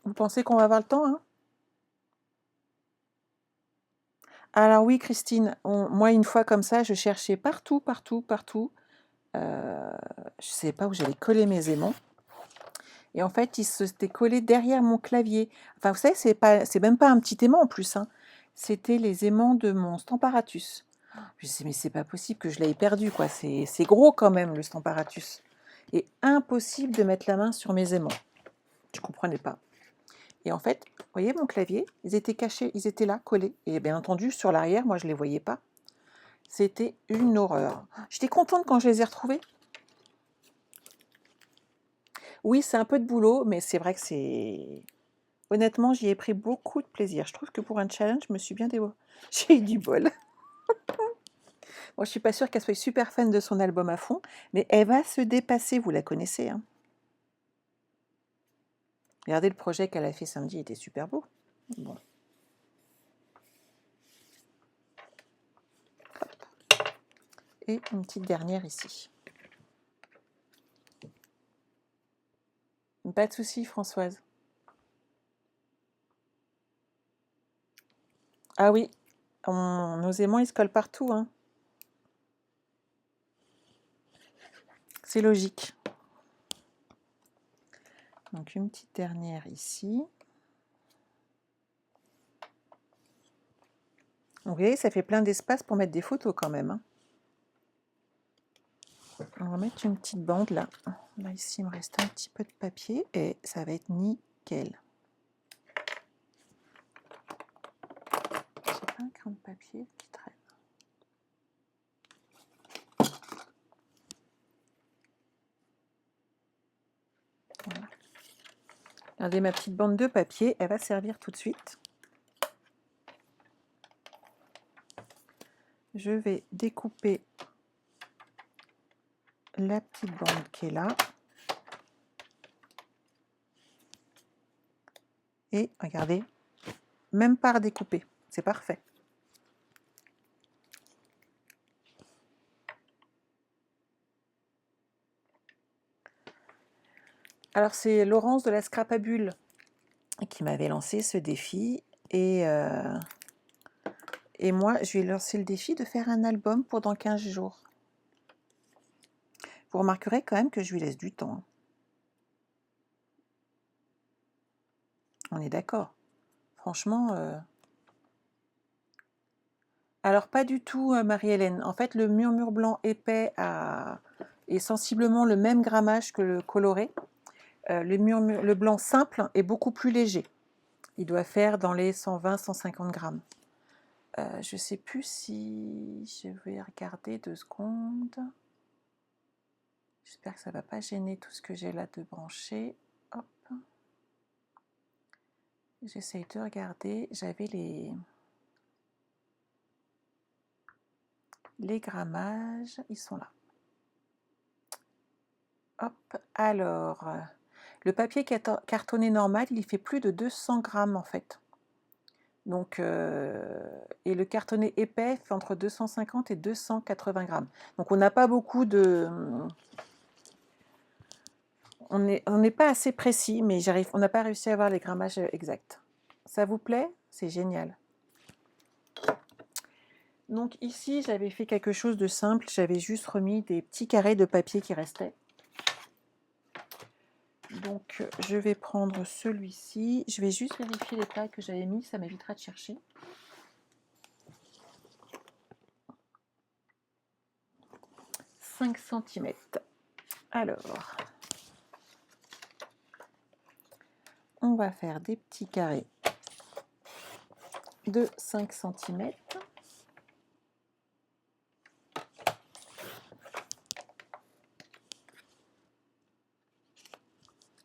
Vous pensez qu'on va avoir le temps, hein? Alors oui, Christine, moi une fois comme ça, je cherchais partout. Je ne savais pas où j'allais coller mes aimants. Et en fait, ils s'étaient collés derrière mon clavier. Enfin, vous savez, c'est même pas un petit aimant en plus, hein. C'était les aimants de mon Stamparatus. Je me disais, mais c'est pas possible que je l'ai perdu, quoi. C'est gros quand même, le Stamparatus. Et impossible de mettre la main sur mes aimants. Je comprenais pas. Et en fait, vous voyez mon clavier, ils étaient cachés, ils étaient là, collés. Et bien entendu, sur l'arrière, moi, je les voyais pas. C'était une horreur. J'étais contente quand je les ai retrouvés. Oui, c'est un peu de boulot, mais c'est vrai que c'est... Honnêtement, j'y ai pris beaucoup de plaisir. Je trouve que pour un challenge, je me suis bien débrouillée. J'ai eu du bol. Bon, je suis pas sûre qu'elle soit super fan de son album à fond, mais elle va se dépasser, vous la connaissez, hein. Regardez le projet qu'elle a fait samedi, il était super beau. Bon. Hop. Et une petite dernière ici. Pas de souci, Françoise. Ah oui, nos aimants, ils se collent partout, hein. C'est logique. Donc une petite dernière ici. Vous voyez, ça fait plein d'espace pour mettre des photos quand même, hein. On va mettre une petite bande là. Là, ici, il me reste un petit peu de papier et ça va être nickel. J'ai pas un crayon de papier qui traîne. Voilà. Regardez ma petite bande de papier, elle va servir tout de suite. je vais découper la petite bande qui est là. Et regardez, même pas à découper, c'est parfait. Alors c'est Laurence de la Scrapabule qui m'avait lancé ce défi et moi je lui ai lancé le défi de faire un album pour dans 15 jours. Vous remarquerez quand même que je lui laisse du temps. On est d'accord. Franchement, alors pas du tout Marie-Hélène. En fait le murmure blanc épais est sensiblement le même grammage que le coloré. Le blanc simple est beaucoup plus léger. Il doit faire dans les 120-150 grammes. Je ne sais plus si je vais regarder 2 secondes. J'espère que ça ne va pas gêner tout ce que j'ai là de branché. Hop. J'essaye de regarder. J'avais les grammages. Ils sont là. Hop. Alors, le papier cartonné normal, il fait plus de 200 grammes en fait. Donc, et le cartonné épais fait entre 250 et 280 grammes. Donc on n'a pas beaucoup de... On n'est pas assez précis, mais on n'a pas réussi à avoir les grammages exacts. Ça vous plaît? C'est génial. Donc ici, j'avais fait quelque chose de simple. J'avais juste remis des petits carrés de papier qui restaient. Donc je vais prendre celui-ci. Je vais juste vérifier les tailles que j'avais mis. Ça m'évitera de chercher. 5 cm. Alors, on va faire des petits carrés de 5 cm.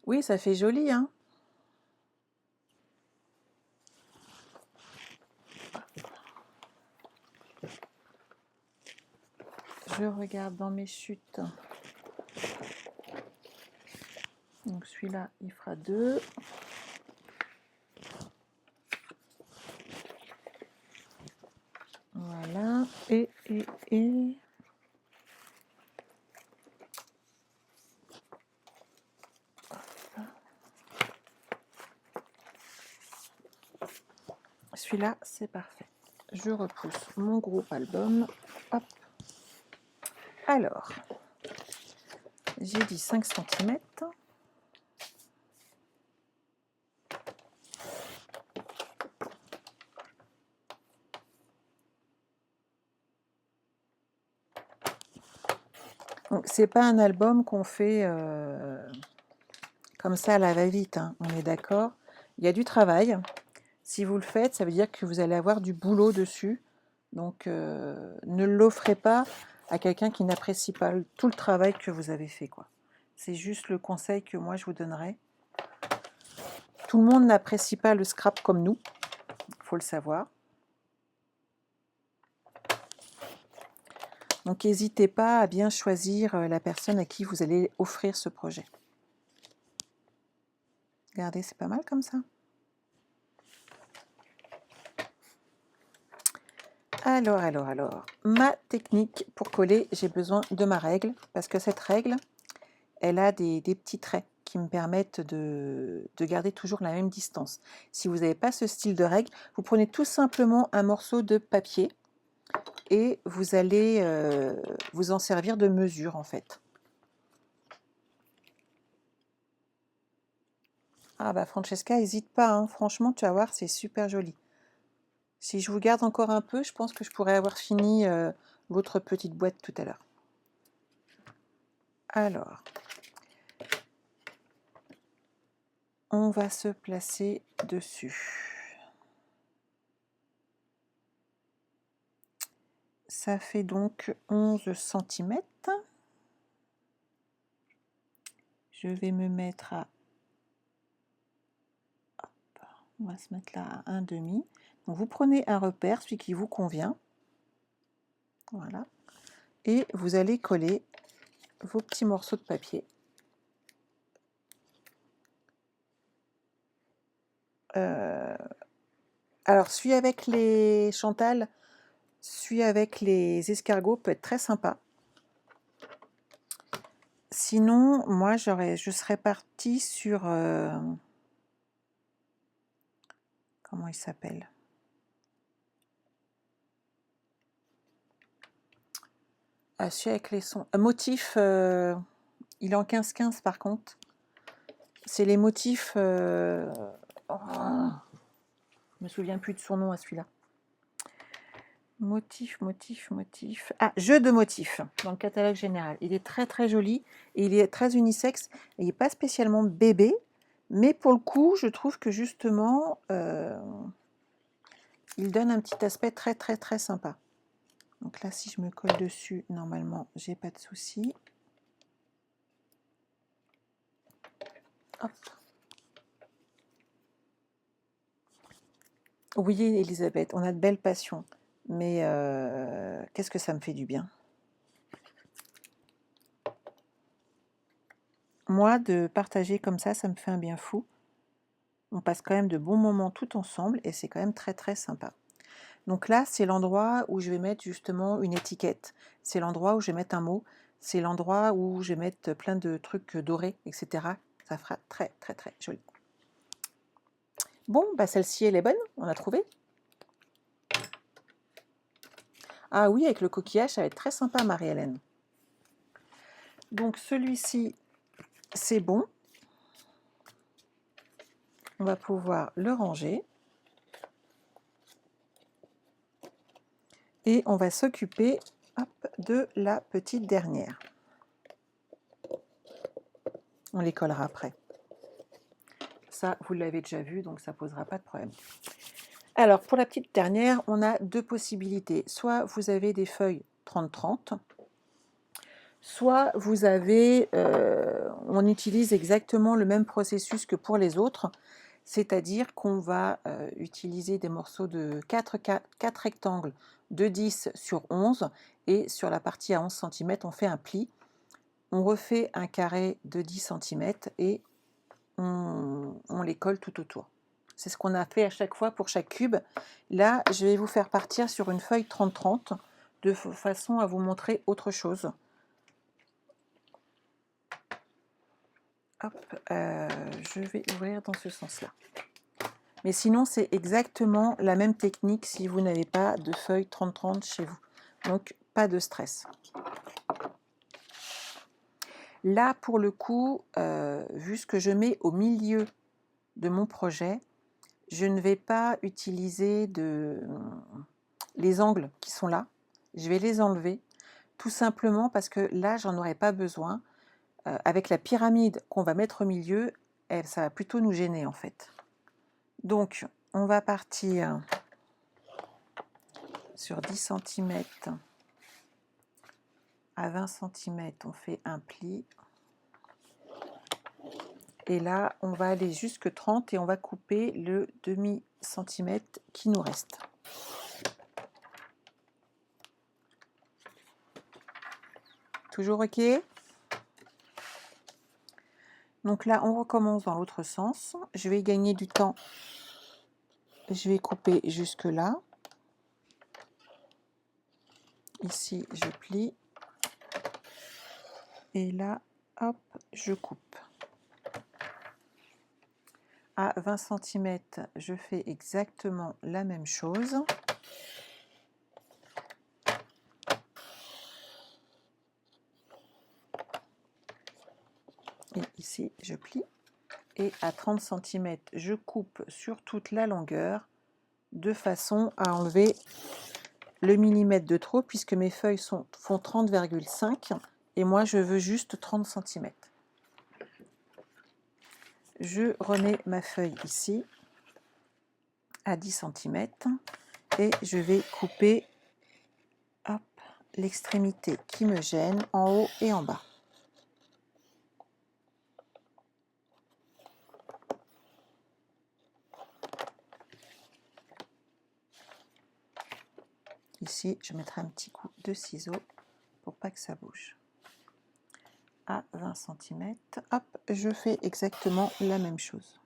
Oui, ça fait joli, hein? Je regarde dans mes chutes. Donc celui-là, il fera 2. Voilà. Et. Celui-là, c'est parfait. Je repousse mon groupe album. Hop. Alors, j'ai dit 5 cm. Donc, c'est pas un album qu'on fait comme ça à la va-vite, hein, on est d'accord. Il y a du travail. Si vous le faites, ça veut dire que vous allez avoir du boulot dessus. Donc, ne l'offrez pas à quelqu'un qui n'apprécie pas tout le travail que vous avez fait, quoi. C'est juste le conseil que moi je vous donnerais. Tout le monde n'apprécie pas le scrap comme nous, il faut le savoir. Donc n'hésitez pas à bien choisir la personne à qui vous allez offrir ce projet. Regardez, c'est pas mal comme ça. Alors, ma technique pour coller, j'ai besoin de ma règle, parce que cette règle, elle a des petits traits qui me permettent de garder toujours la même distance. Si vous n'avez pas ce style de règle, vous prenez tout simplement un morceau de papier et vous allez vous en servir de mesure en fait. Ah bah Francesca, n'hésite pas, hein. Franchement, tu vas voir, c'est super joli. Si je vous garde encore un peu, je pense que je pourrais avoir fini votre petite boîte tout à l'heure. Alors, on va se placer dessus. Ça fait donc 11 cm. Je vais me mettre à... Hop, on va se mettre là à 1,5. Donc vous prenez un repère, celui qui vous convient. Voilà. Et vous allez coller vos petits morceaux de papier. Alors, celui avec les Chantal, celui avec les escargots peut être très sympa. Sinon, moi, je serais partie sur... comment il s'appelle? Ah, celui avec les sons. Motif, il est en 15-15 par contre. C'est les motifs... oh, je me souviens plus de son nom à celui-là. Motif. Ah, jeu de motifs dans le catalogue général. Il est très très joli et il est très unisexe. Il n'est pas spécialement bébé, mais pour le coup, je trouve que justement, il donne un petit aspect très très très sympa. Donc là, si je me colle dessus, normalement, j'ai pas de souci. Hop. Oui, Elisabeth, on a de belles passions, mais qu'est-ce que ça me fait du bien. Moi, de partager comme ça me fait un bien fou. On passe quand même de bons moments tout ensemble et c'est quand même très très sympa. Donc là, c'est l'endroit où je vais mettre justement une étiquette. C'est l'endroit où je vais mettre un mot. C'est l'endroit où je vais mettre plein de trucs dorés, etc. Ça fera très très très joli. Bon, bah celle-ci, elle est bonne, on a trouvé. Ah oui, avec le coquillage, ça va être très sympa, Marie-Hélène. Donc celui-ci, c'est bon. On va pouvoir le ranger. Et on va s'occuper de la petite dernière. On les collera après. Ça, vous l'avez déjà vu, donc ça ne posera pas de problème. Alors, pour la petite dernière, on a deux possibilités. Soit vous avez des feuilles 30-30, soit vous avez... on utilise exactement le même processus que pour les autres, c'est-à-dire qu'on va utiliser des morceaux de 4 rectangles de 10 sur 11, et sur la partie à 11 cm, on fait un pli. On refait un carré de 10 cm et on les colle tout autour. C'est ce qu'on a fait à chaque fois pour chaque cube. Là, je vais vous faire partir sur une feuille 30-30 de façon à vous montrer autre chose. Hop, je vais ouvrir dans ce sens-là. Mais sinon, c'est exactement la même technique si vous n'avez pas de feuille 30-30 chez vous. Donc, pas de stress. Là, pour le coup, vu ce que je mets au milieu de mon projet, je ne vais pas utiliser les angles qui sont là. Je vais les enlever, tout simplement parce que là, j'en aurai pas besoin. Avec la pyramide qu'on va mettre au milieu, ça va plutôt nous gêner en fait. Donc, on va partir sur 10 cm à 20 cm, on fait un pli. Et là, on va aller jusque 30 et on va couper le demi-centimètre qui nous reste. Toujours OK? Donc là, on recommence dans l'autre sens. Je vais gagner du temps. Je vais couper jusque là. Ici, je plie. Et là, hop, je coupe. À 20 cm, je fais exactement la même chose. Et ici, je plie. Et à 30 cm, je coupe sur toute la longueur de façon à enlever le millimètre de trop puisque mes feuilles font 30,5 et moi je veux juste 30 cm. Je remets ma feuille ici à 10 cm et je vais couper l'extrémité qui me gêne en haut et en bas. Ici, je mettrai un petit coup de ciseau pour pas que ça bouge. À 20 cm. Hop, je fais exactement la même chose.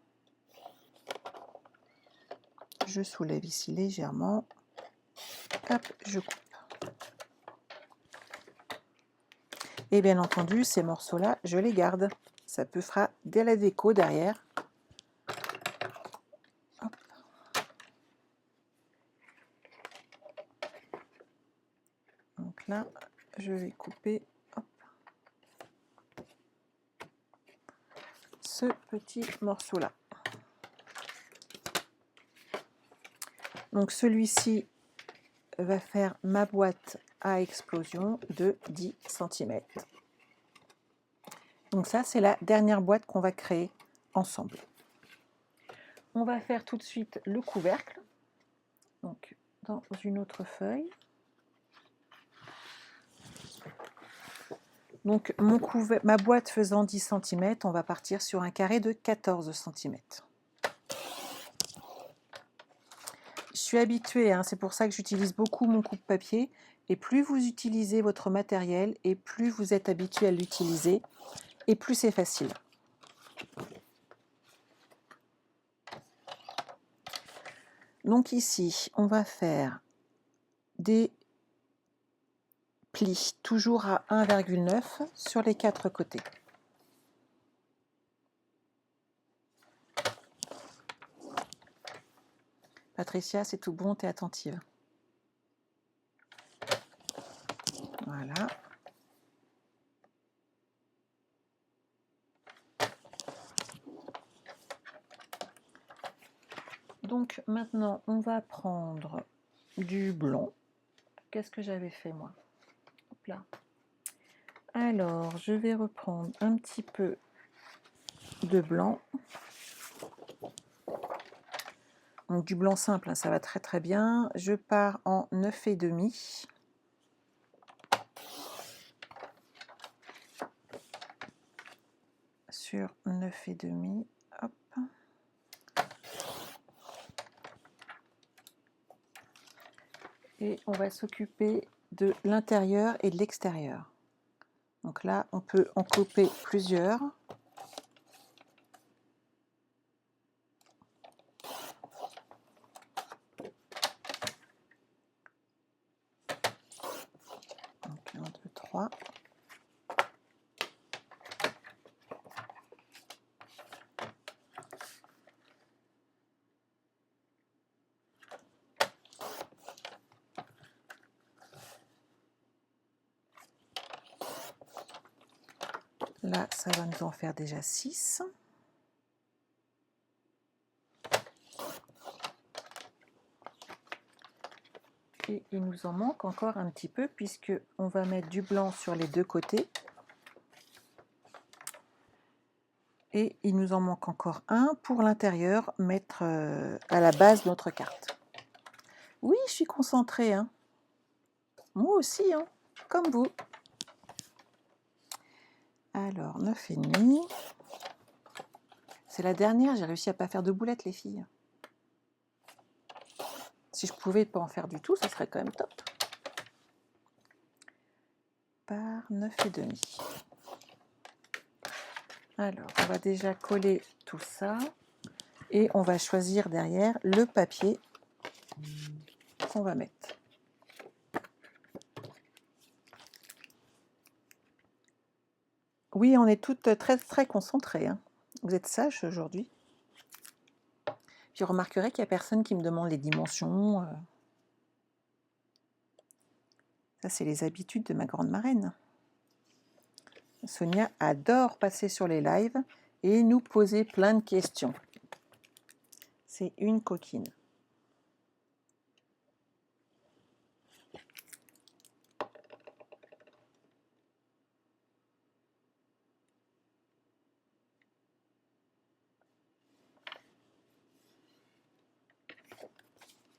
Je soulève ici légèrement. Hop, je coupe. Et bien entendu, ces morceaux-là, je les garde. Ça peut fera de la déco derrière. Hop. Donc là, je vais couper hop, ce petit morceau-là. Donc celui-ci va faire ma boîte à explosion de 10 cm. Donc ça, c'est la dernière boîte qu'on va créer ensemble. On va faire tout de suite le couvercle. Donc dans une autre feuille. Donc ma boîte faisant 10 cm, on va partir sur un carré de 14 cm. Je suis habituée, hein, c'est pour ça que j'utilise beaucoup mon coupe-papier. Et plus vous utilisez votre matériel, et plus vous êtes habitué à l'utiliser, et plus c'est facile. Donc ici, on va faire des plis, toujours à 1,9 sur les 4 côtés. Patricia, c'est tout bon, t'es attentive. Voilà. Donc maintenant, on va prendre du blanc. Qu'est-ce que j'avais fait moi? Hop là. Alors, je vais reprendre un petit peu de blanc. Donc du blanc simple, hein, ça va très très bien. Je pars en 9,5. Sur 9,5. Hop. Et on va s'occuper de l'intérieur et de l'extérieur. Donc là, on peut en couper plusieurs. Donc 1, 2, 3. Là, ça va nous en faire déjà 6. Et il nous en manque encore un petit peu puisque on va mettre du blanc sur les deux côtés. Et il nous en manque encore un pour l'intérieur, mettre à la base de notre carte. Oui, je suis concentrée, hein. Moi aussi, hein, comme vous. Alors, 9,5. C'est la dernière, j'ai réussi à ne pas faire de boulettes, les filles. Si je pouvais ne pas en faire du tout, ça serait quand même top. Par 9,5. Alors, on va déjà coller tout ça. Et on va choisir derrière le papier qu'on va mettre. Oui, on est toutes très très concentrées, hein. Vous êtes sages aujourd'hui. Puis remarquerez qu'il n'y a personne qui me demande les dimensions. Ça, c'est les habitudes de ma grande marraine. Sonia adore passer sur les lives et nous poser plein de questions. C'est une coquine.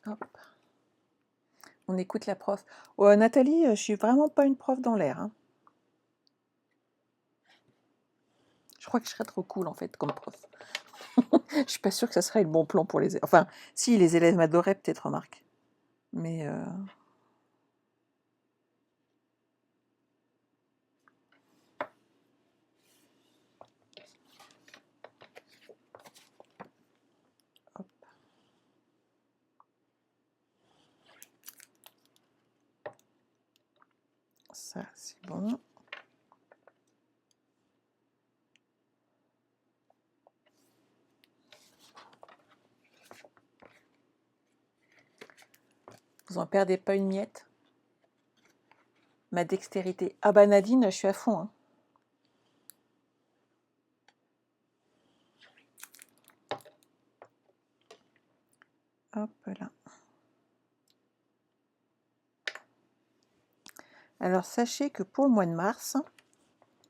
Hop. On écoute la prof. Oh, Nathalie, je suis vraiment pas une prof dans l'air, hein. Je crois que je serais trop cool en fait comme prof. Je suis pas sûre que ça serait le bon plan pour les élèves. Enfin, si, les élèves m'adoraient peut-être, remarque. Mais Ça, c'est bon. Vous en perdez pas une miette? Ma dextérité. Ah bah Nadine, je suis à fond, hein. Hop là. Alors sachez que pour le mois de mars,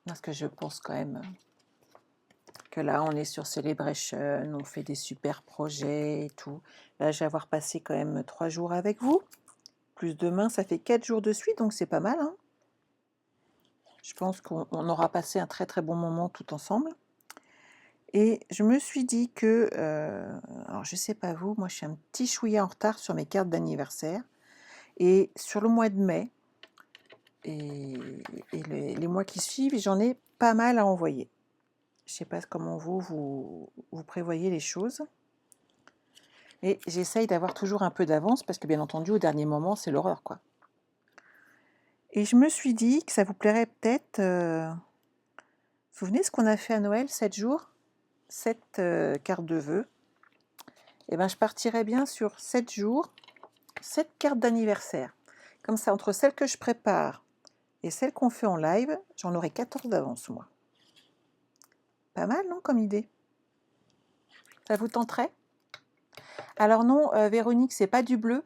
parce que je pense quand même que là on est sur Celebration, on fait des super projets et tout. Là je vais avoir passé quand même 3 jours avec vous. Plus demain, ça fait 4 jours de suite, donc c'est pas mal, hein. Je pense qu'on aura passé un très très bon moment tout ensemble. Et je me suis dit que, alors je sais pas vous, moi je suis un petit chouïa en retard sur mes cartes d'anniversaire. Et sur le mois de mai et les mois qui suivent, j'en ai pas mal à envoyer. Je sais pas comment vous prévoyez les choses. Et j'essaye d'avoir toujours un peu d'avance parce que bien entendu, au dernier moment, c'est l'horreur, quoi. Et je me suis dit que ça vous plairait peut-être. Vous vous souvenez ce qu'on a fait à Noël, 7 jours? 7 cartes de vœux. Et ben, je partirais bien sur 7 jours, 7 cartes d'anniversaire. Comme ça, entre celles que je prépare et celles qu'on fait en live, j'en aurai 14 d'avance, moi. Pas mal, non, comme idée? Ça vous tenterait? Alors non, Véronique, c'est pas du bleu.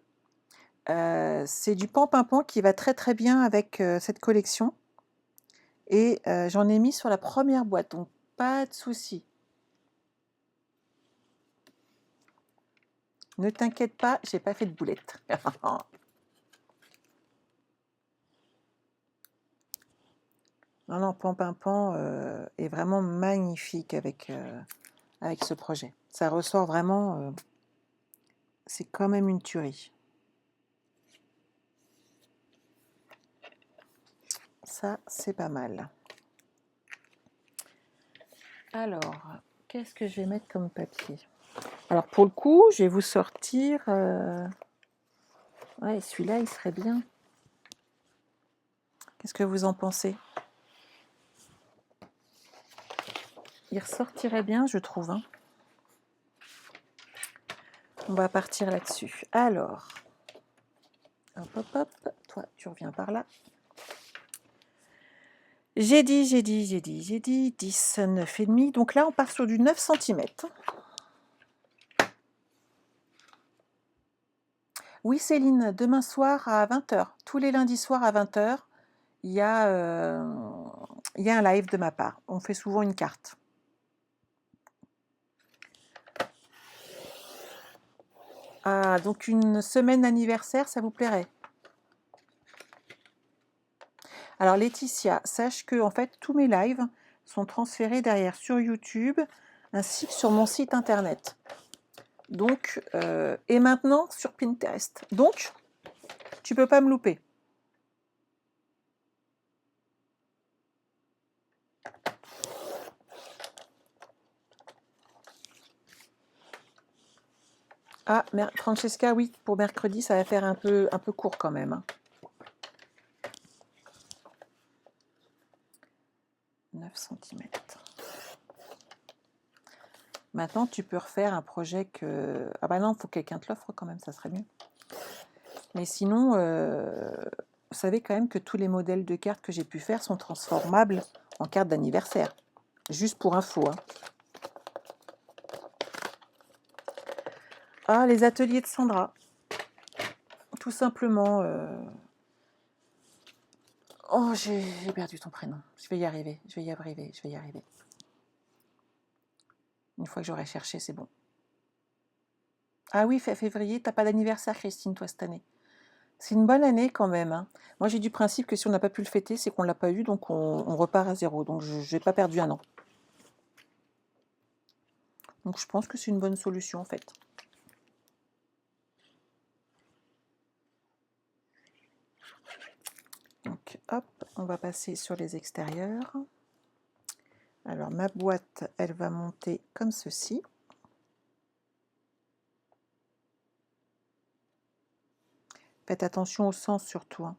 C'est du pan-pimpon qui va très très bien avec cette collection. Et j'en ai mis sur la première boîte, donc pas de souci. Ne t'inquiète pas, j'ai pas fait de boulettes. Non, non, pan-pimpon est vraiment magnifique avec ce projet. Ça ressort vraiment, c'est quand même une tuerie. Ça, c'est pas mal. Alors, qu'est-ce que je vais mettre comme papier? Alors, pour le coup, je vais vous sortir... Ouais, celui-là, il serait bien. Qu'est-ce que vous en pensez? Il ressortirait bien, je trouve, hein. On va partir là-dessus. Alors, hop, hop, hop. Toi, tu reviens par là. J'ai dit 10, 9,5. Donc là, on part sur du 9 cm. Oui, Céline, demain soir à 20h. Tous les lundis soirs à 20h, il y a un live de ma part. On fait souvent une carte. Ah, donc une semaine anniversaire, ça vous plairait? Alors Laetitia, sache que en fait tous mes lives sont transférés derrière sur YouTube ainsi que sur mon site internet. Donc et maintenant sur Pinterest. Donc tu peux pas me louper. Ah, Francesca, oui, pour mercredi, ça va faire un peu court quand même, hein. 9 cm. Maintenant, tu peux refaire un projet que... Ah bah non, il faut que quelqu'un te l'offre quand même, ça serait mieux. Mais sinon, vous savez quand même que tous les modèles de cartes que j'ai pu faire sont transformables en cartes d'anniversaire. Juste pour info, hein. Ah, les ateliers de Sandra. Tout simplement... Oh, j'ai perdu ton prénom. Je vais y arriver, je vais y arriver, je vais y arriver. Une fois que j'aurai cherché, c'est bon. Ah oui, février, t'as pas d'anniversaire, Christine, toi, cette année. C'est une bonne année quand même, hein. Moi, j'ai du principe que si on n'a pas pu le fêter, c'est qu'on ne l'a pas eu, donc on repart à zéro. Donc, je n'ai pas perdu un an. Donc, je pense que c'est une bonne solution, en fait. Donc, hop, on va passer sur les extérieurs. Alors, ma boîte, elle va monter comme ceci. Faites attention au sens surtout, hein.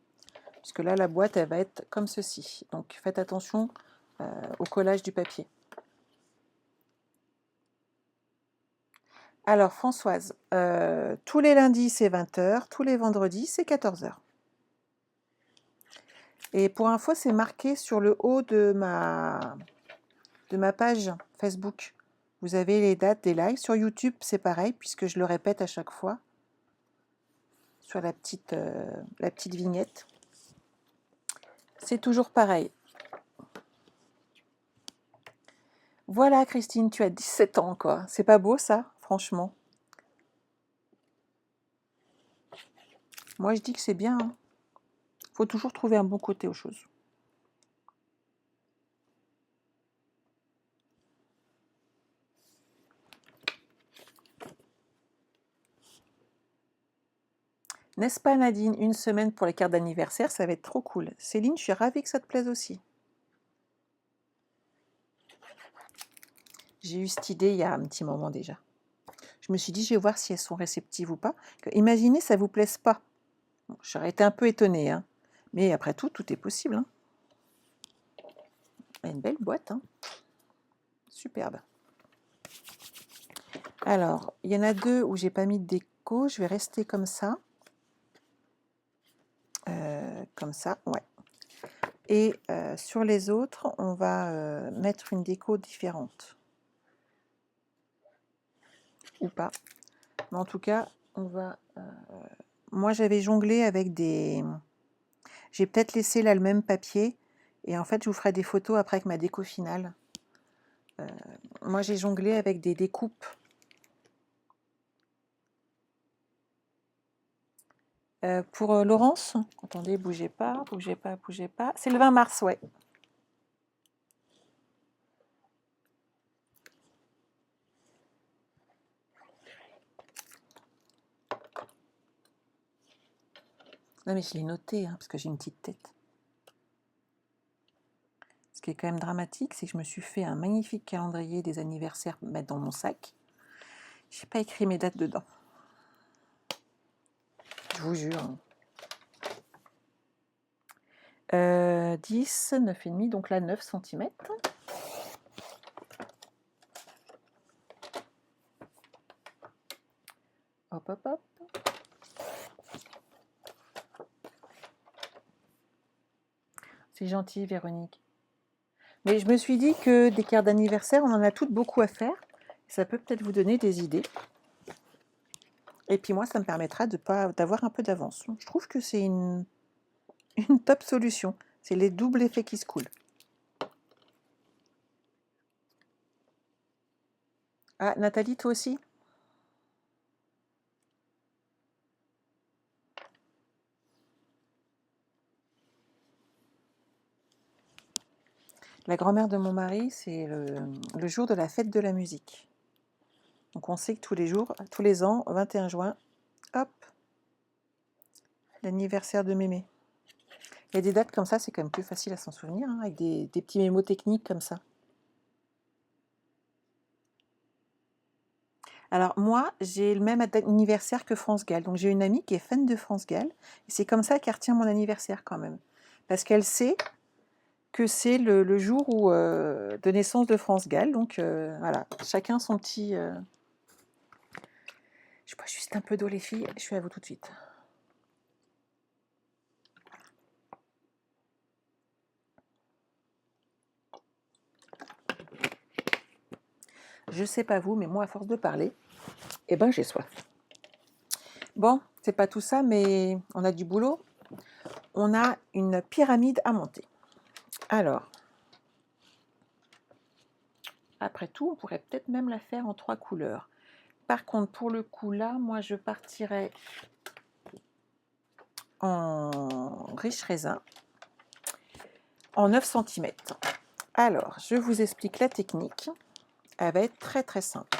puisque là, la boîte, elle va être comme ceci. Donc, faites attention au collage du papier. Alors, Françoise, tous les lundis, c'est 20 h, tous les vendredis, c'est 14 h. Et pour info, c'est marqué sur le haut de ma page Facebook. Vous avez les dates des lives. Sur YouTube, c'est pareil, puisque je le répète à chaque fois, sur la petite vignette. C'est toujours pareil. Voilà, Christine, tu as 17 ans, quoi. C'est pas beau, ça, franchement. Moi, je dis que c'est bien. Hein. Faut toujours trouver un bon côté aux choses. N'est-ce pas, Nadine? Une semaine pour les cartes d'anniversaire, ça va être trop cool. Céline, je suis ravie que ça te plaise aussi. J'ai eu cette idée il y a un petit moment déjà. Je me suis dit, je vais voir si elles sont réceptives ou pas. Imaginez, ça ne vous plaise pas. Bon, j'aurais été un peu étonnée, hein. Mais après tout, tout est possible. Hein. Une belle boîte. Hein. Superbe. Alors, il y en a deux où j'ai pas mis de déco. Je vais rester comme ça. Comme ça, ouais. Et sur les autres, on va mettre une déco différente. Ou pas. Mais en tout cas, on va... moi, j'avais jonglé avec des... J'ai peut-être laissé là le même papier. Et en fait, je vous ferai des photos après avec ma déco finale. Moi, j'ai jonglé avec des découpes. Pour Laurence, attendez, bougez pas, bougez pas, bougez pas. C'est le 20 mars, ouais. Non, mais je l'ai noté, hein, parce que j'ai une petite tête. Ce qui est quand même dramatique, c'est que je me suis fait un magnifique calendrier des anniversaires pour mettre dans mon sac. Je n'ai pas écrit mes dates dedans. Je vous jure. 10, 9,5, donc là 9 cm. Hop, hop, hop. C'est gentil, Véronique. Mais je me suis dit que des cartes d'anniversaire, on en a toutes beaucoup à faire. Ça peut peut-être vous donner des idées. Et puis moi, ça me permettra d'avoir un peu d'avance. Je trouve que c'est une top solution. C'est les doubles effets qui se coulent. Ah, Nathalie, toi aussi? La grand-mère de mon mari, c'est le jour de la fête de la musique. Donc on sait que tous les ans, 21 juin, hop, l'anniversaire de mémé. Il y a des dates comme ça, c'est quand même plus facile à s'en souvenir, hein, avec des petits mémos techniques comme ça. Alors moi, j'ai le même anniversaire que France Gall. Donc j'ai une amie qui est fan de France Gall. Et c'est comme ça qu'elle retient mon anniversaire quand même. Parce qu'elle sait que c'est le jour de naissance de France Gall. Donc voilà, chacun son petit... Je bois juste un peu d'eau les filles, je suis à vous tout de suite. Je sais pas vous, mais moi à force de parler, eh ben j'ai soif. Bon, c'est pas tout ça, mais on a du boulot. On a une pyramide à monter. Alors, après tout, on pourrait peut-être même la faire en 3 couleurs. Par contre, pour le coup là, moi je partirais en riche raisin, en 9 cm. Alors, je vous explique la technique. Elle va être très très simple.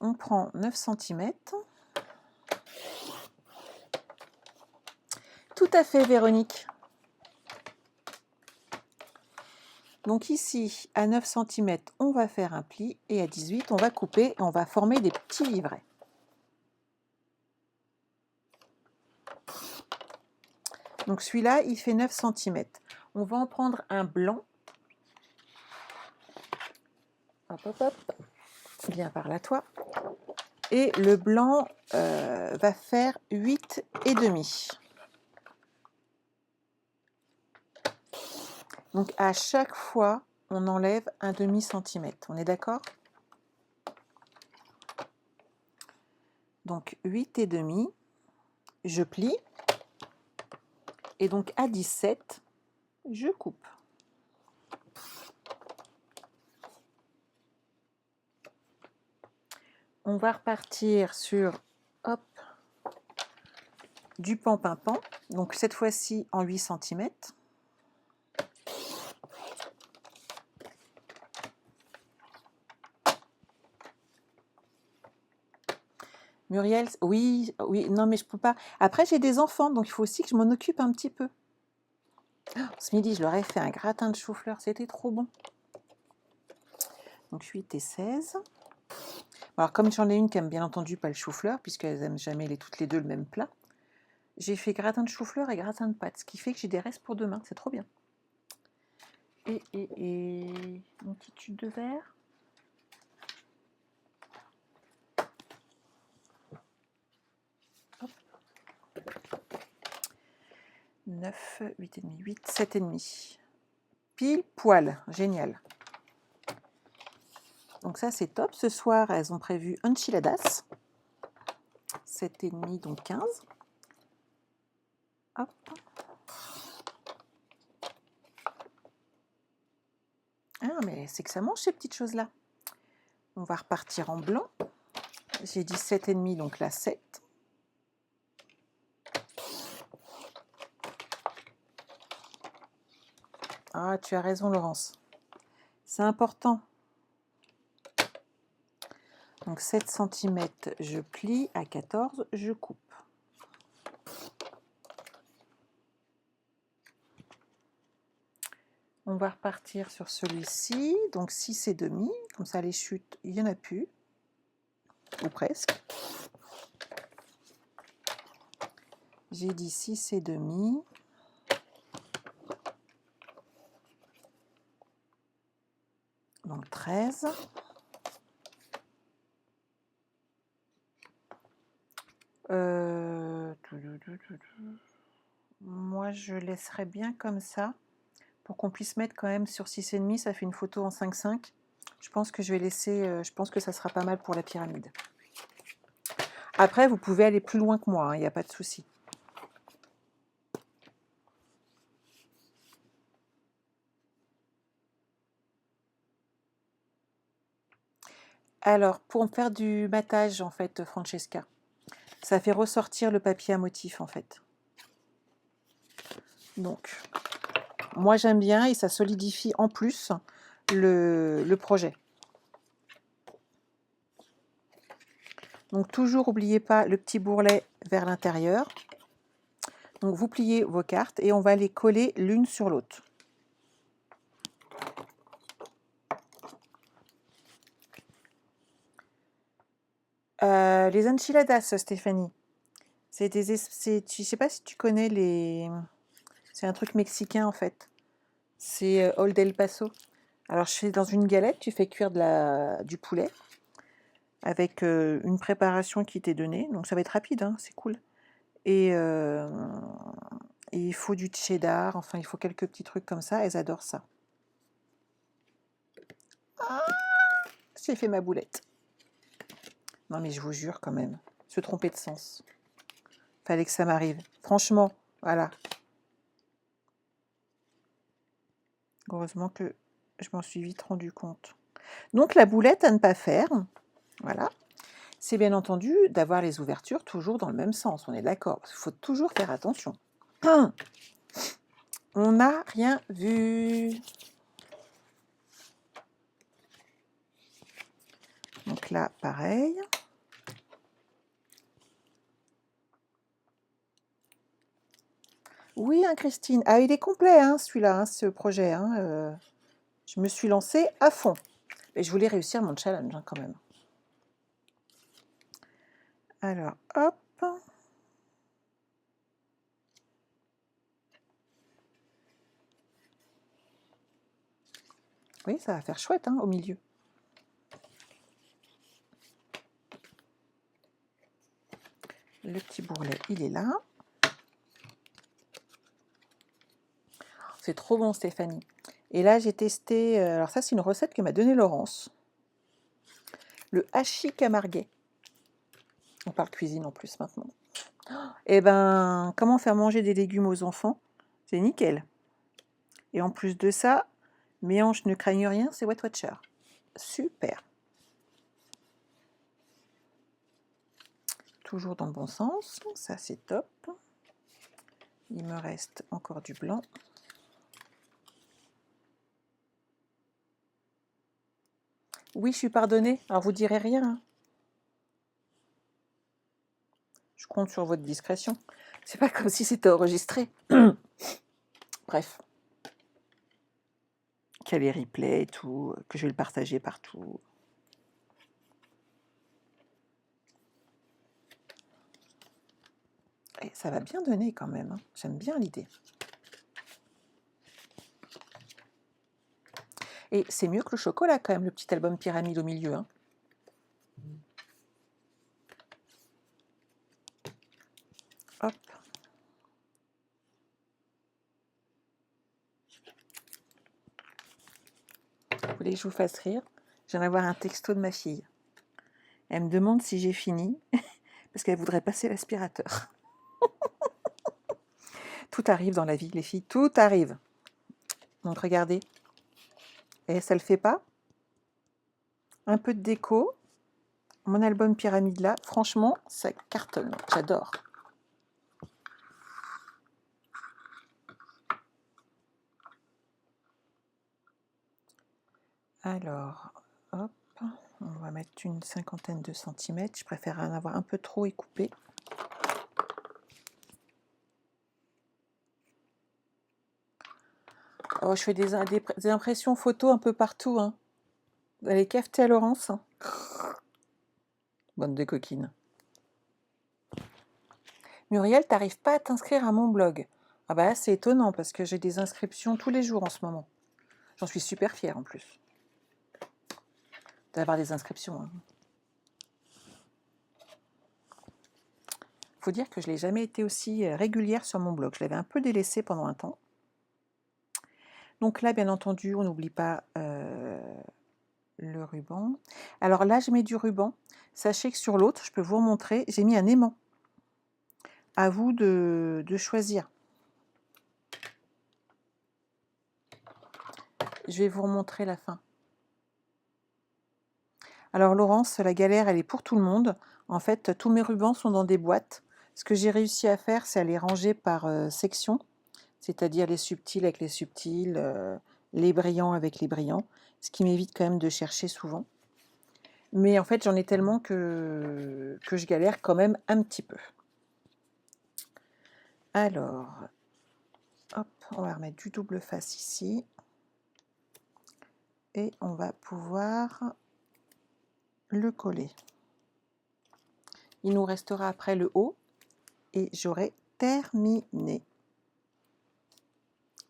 On prend 9 cm. Tout à fait, Véronique. Donc ici, à 9 cm, on va faire un pli et à 18, on va couper et on va former des petits livrets. Donc celui-là, il fait 9 cm. On va en prendre un blanc. Hop, hop, hop. Viens par là, toi. Et le blanc va faire 8,5. Donc à chaque fois, on enlève un demi-centimètre. On est d'accord? Donc 8,5, je plie. Et donc à 17, je coupe. On va repartir sur, hop, du pan-pimpant. Donc cette fois-ci en 8 cm. Muriel, oui, oui, non mais je peux pas. Après j'ai des enfants, donc il faut aussi que je m'en occupe un petit peu. Ce midi, je leur ai fait un gratin de chou-fleur, c'était trop bon. Donc 8 et 16. Alors comme j'en ai une qui aime bien entendu pas le chou-fleur, puisqu'elles n'aiment jamais toutes les deux le même plat, j'ai fait gratin de chou-fleur et gratin de pâtes, ce qui fait que j'ai des restes pour demain, c'est trop bien. Et une petite tube de verre. Hop. 9, 8,5, 8, 7,5. Pile poil, génial. Donc ça c'est top. Ce soir, elles ont prévu enchiladas. 7,5, donc 15. Hop. Ah, mais c'est que ça mange ces petites choses-là. On va repartir en blanc. J'ai dit 7,5, donc là 7. Ah, tu as raison, Laurence. C'est important. Donc 7 cm, je plie. À 14, je coupe. On va repartir sur celui-ci. Donc 6,5. Comme ça, les chutes, il n'y en a plus. Ou presque. J'ai dit 6,5. Donc 13. Moi, je laisserais bien comme ça, pour qu'on puisse mettre quand même sur 6,5, ça fait une photo en 5,5. Je pense que je vais laisser, je pense que ça sera pas mal pour la pyramide. Après, vous pouvez aller plus loin que moi, il n'y a pas de souci. Alors, pour faire du matage, en fait, Francesca, ça fait ressortir le papier à motif, en fait. Donc, moi, j'aime bien et ça solidifie en plus le projet. Donc, toujours, n'oubliez pas le petit bourrelet vers l'intérieur. Donc, vous pliez vos cartes et on va les coller l'une sur l'autre. Les enchiladas, Stéphanie. Je ne sais pas si tu connais les... C'est un truc mexicain, en fait. C'est Old El Paso. Alors, je fais dans une galette, tu fais cuire du poulet avec une préparation qui t'est donnée. Donc, ça va être rapide, hein, c'est cool. Et il faut du cheddar, enfin, il faut quelques petits trucs comme ça. Elles adorent ça. Ah, j'ai fait ma boulette. Non, mais je vous jure, quand même, se tromper de sens. Fallait que ça m'arrive. Franchement, voilà. Heureusement que je m'en suis vite rendu compte. Donc la boulette à ne pas faire, voilà, c'est bien entendu d'avoir les ouvertures toujours dans le même sens, on est d'accord. Il faut toujours faire attention. On n'a rien vu. Donc là, pareil. Oui, hein, Christine. Ah, il est complet, hein, celui-là, hein, ce projet. Hein, je me suis lancée à fond. Et je voulais réussir mon challenge, hein, quand même. Alors, hop. Oui, ça va faire chouette hein, au milieu. Le petit bourrelet, il est là. C'est trop bon, Stéphanie. Et là, j'ai testé... alors ça, c'est une recette que m'a donnée Laurence. Le hachis camarguais. On parle cuisine en plus maintenant. Et ben, comment faire manger des légumes aux enfants? C'est nickel. Et en plus de ça, mes hanches ne craignent rien, c'est Weight Watcher. Super. Toujours dans le bon sens, ça c'est top. Il me reste encore du blanc. Oui, je suis pardonnée. Alors vous direz rien. Hein. Je compte sur votre discrétion. C'est pas comme si c'était enregistré. Bref. Qu'il y a les replays et tout, que je vais le partager partout. Et ça va bien donner quand même. Hein. J'aime bien l'idée. Et c'est mieux que le chocolat quand même, le petit album pyramide au milieu. Hein. Hop. Vous voulez que je vous fasse rire? Je viens d'avoir un texto de ma fille. Elle me demande si j'ai fini, parce qu'elle voudrait passer l'aspirateur. Tout arrive dans la vie, les filles, tout arrive. Donc regardez. Et ça le fait pas? Un peu de déco. Mon album pyramide là, franchement, ça cartonne. J'adore. Alors, hop, on va mettre une cinquantaine de centimètres. Je préfère en avoir un peu trop et couper. Oh, je fais des impressions photos un peu partout. Hein. Vous allez cafeter à Laurence. Hein. Bande de coquines. Muriel, t'arrives pas à t'inscrire à mon blog. Ah bah c'est étonnant parce que j'ai des inscriptions tous les jours en ce moment. J'en suis super fière en plus. D'avoir des inscriptions. Hein. Faut dire que je n'ai jamais été aussi régulière sur mon blog. Je l'avais un peu délaissé pendant un temps. Donc là, bien entendu, on n'oublie pas le ruban. Alors là, je mets du ruban. Sachez que sur l'autre, je peux vous remontrer, j'ai mis un aimant. À vous de choisir. Je vais vous remontrer la fin. Alors Laurence, la galère, elle est pour tout le monde. En fait, tous mes rubans sont dans des boîtes. Ce que j'ai réussi à faire, c'est à les ranger par section, c'est-à-dire les subtils avec les subtils, les brillants avec les brillants, ce qui m'évite quand même de chercher souvent. Mais en fait, j'en ai tellement que je galère quand même un petit peu. Alors, hop, on va remettre du double face ici. Et on va pouvoir le coller. Il nous restera après le haut et j'aurai terminé.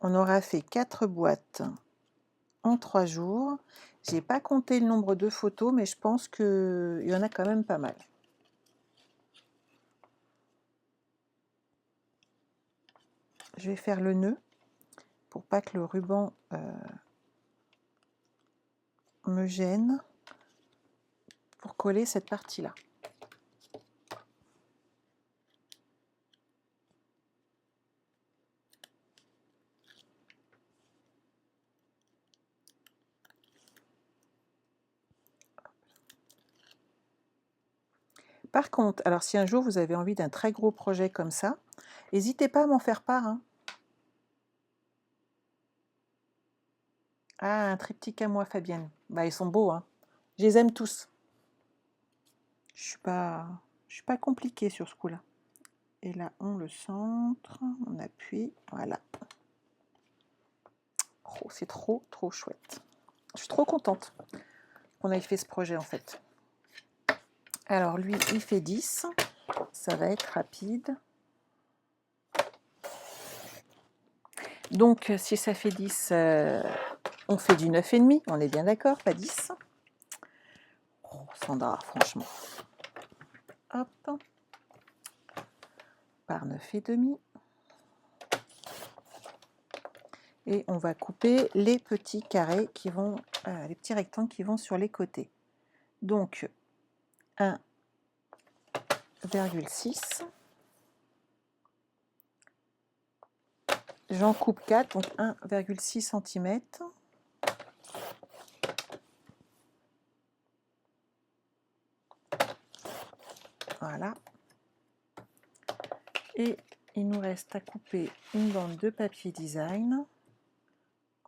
On aura fait 4 boîtes en 3 jours. J'ai pas compté le nombre de photos, mais je pense qu'il y en a quand même pas mal. Je vais faire le nœud pour pas que le ruban me gêne pour coller cette partie-là. Par contre, alors si un jour vous avez envie d'un très gros projet comme ça, n'hésitez pas à m'en faire part. Hein. Ah, un triptyque à moi, Fabienne. Bah, ils sont beaux, hein. Je les aime tous. Je suis pas compliquée sur ce coup-là. Et là, on le centre, on appuie, voilà. Oh, c'est trop, trop chouette. Je suis trop contente qu'on ait fait ce projet, en fait. Alors, lui, il fait 10. Ça va être rapide. Donc, si ça fait 10, On fait du 9,5, on est bien d'accord, pas 10. Oh, Sandra, franchement. Hop. Par 9,5. Et on va couper les petits carrés qui vont, les petits rectangles qui vont sur les côtés. Donc 1,6. J'en coupe 4, donc 1,6 cm. Voilà. Et il nous reste à couper une bande de papier design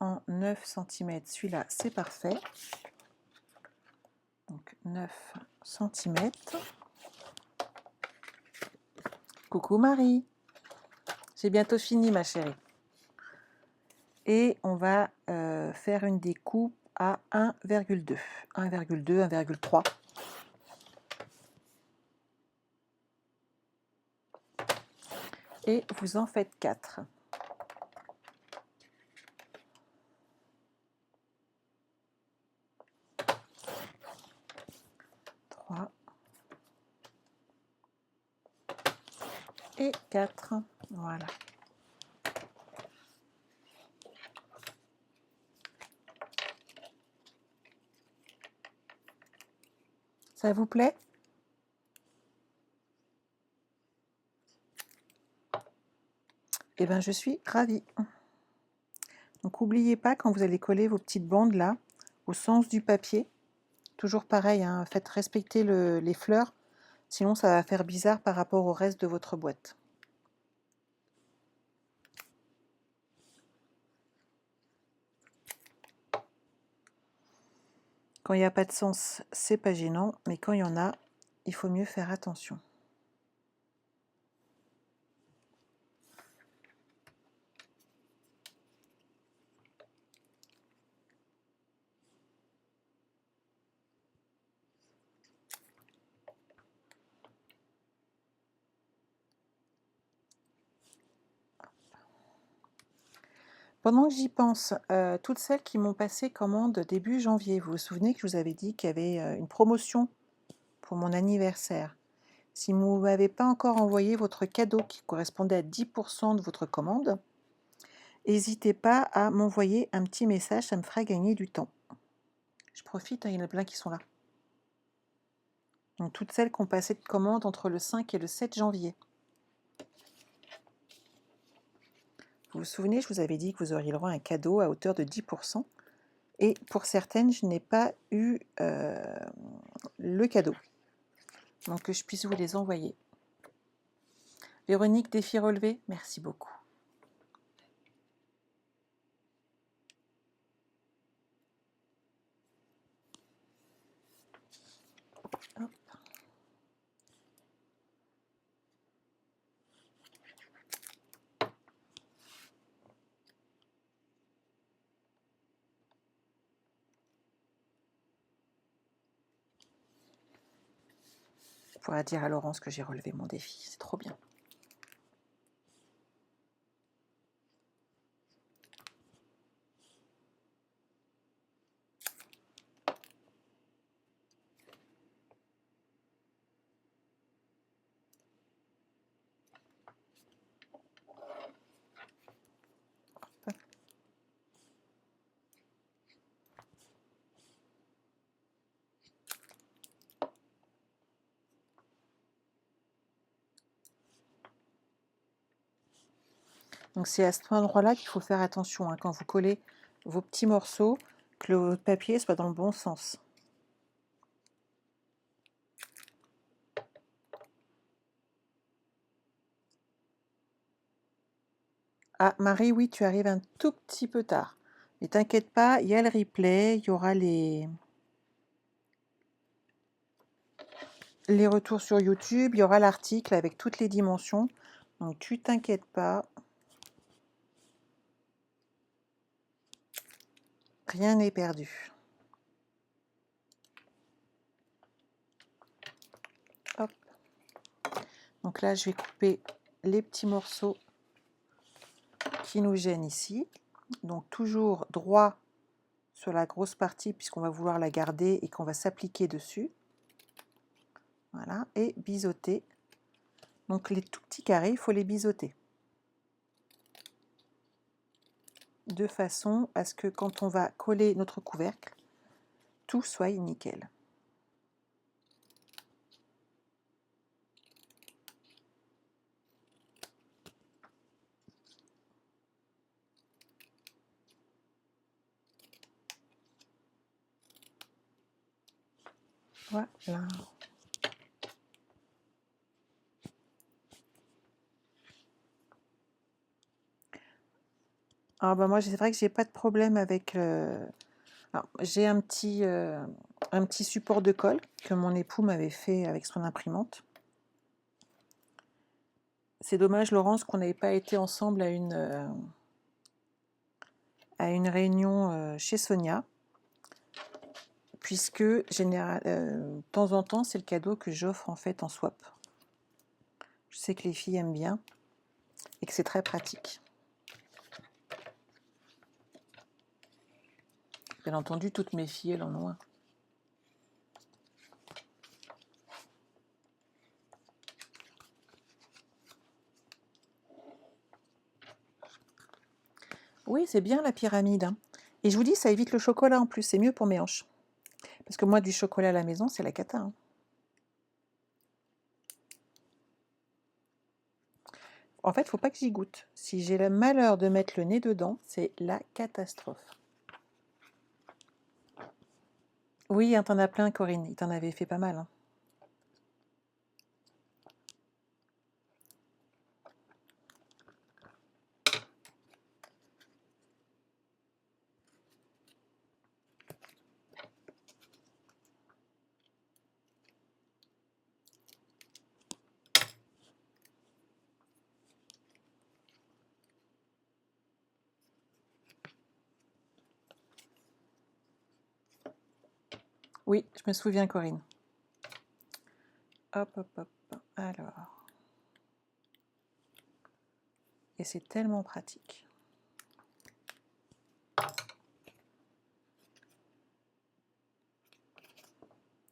en 9 cm. Celui-là, c'est parfait. Donc 9 cm. Coucou Marie. J'ai bientôt fini ma chérie. Et on va faire une découpe à 1,2. 1,2, 1,3. Et vous en faites 4. 3 et 4. Voilà. Ça vous plaît? Eh bien, je suis ravie. Donc, n'oubliez pas, quand vous allez coller vos petites bandes là, au sens du papier, toujours pareil, hein, faites respecter les fleurs, sinon ça va faire bizarre par rapport au reste de votre boîte. Quand il n'y a pas de sens, c'est pas gênant, mais quand il y en a, il faut mieux faire attention. Pendant que j'y pense, toutes celles qui m'ont passé commande début janvier, vous vous souvenez que je vous avais dit qu'il y avait une promotion pour mon anniversaire. Si vous ne m'avez pas encore envoyé votre cadeau qui correspondait à 10% de votre commande, n'hésitez pas à m'envoyer un petit message, ça me fera gagner du temps. Je profite, hein, il y en a plein qui sont là. Donc toutes celles qui ont passé de commande entre le 5 et le 7 janvier. Vous vous souvenez, je vous avais dit que vous auriez le droit à un cadeau à hauteur de 10%. Et pour certaines, je n'ai pas eu le cadeau. Donc que je puisse vous les envoyer. Véronique, défi relevé, merci beaucoup. Hop. Je pourrais dire à Laurence que j'ai relevé mon défi, c'est trop bien. Donc c'est à cet endroit-là qu'il faut faire attention, hein, quand vous collez vos petits morceaux, que le papier soit dans le bon sens. Ah Marie, oui, tu arrives un tout petit peu tard. Mais t'inquiète pas, il y a le replay, il y aura les retours sur YouTube, il y aura l'article avec toutes les dimensions. Donc tu t'inquiètes pas. Rien n'est perdu. Hop. Donc là, je vais couper les petits morceaux qui nous gênent ici. Donc toujours droit sur la grosse partie puisqu'on va vouloir la garder et qu'on va s'appliquer dessus. Voilà, et biseauter. Donc les tout petits carrés, il faut les biseauter. De façon à ce que quand on va coller notre couvercle, tout soit nickel. Voilà. Alors bah moi, c'est vrai que j'ai pas de problème avec... j'ai un petit support de colle que mon époux m'avait fait avec son imprimante. C'est dommage, Laurence, qu'on n'avait pas été ensemble à une réunion chez Sonia, puisque de temps en temps, c'est le cadeau que j'offre en fait en swap. Je sais que les filles aiment bien et que c'est très pratique. Bien entendu, toutes mes filles, elles en ont un. Oui, c'est bien la pyramide, hein. Et je vous dis, ça évite le chocolat en plus, c'est mieux pour mes hanches. Parce que moi, du chocolat à la maison, c'est la cata, hein. En fait, il ne faut pas que j'y goûte. Si j'ai le malheur de mettre le nez dedans, c'est la catastrophe. Oui, hein, t'en as plein, Corinne. Il t'en avait fait pas mal, hein. Oui, je me souviens, Corinne. Hop, hop, hop. Alors. Et c'est tellement pratique.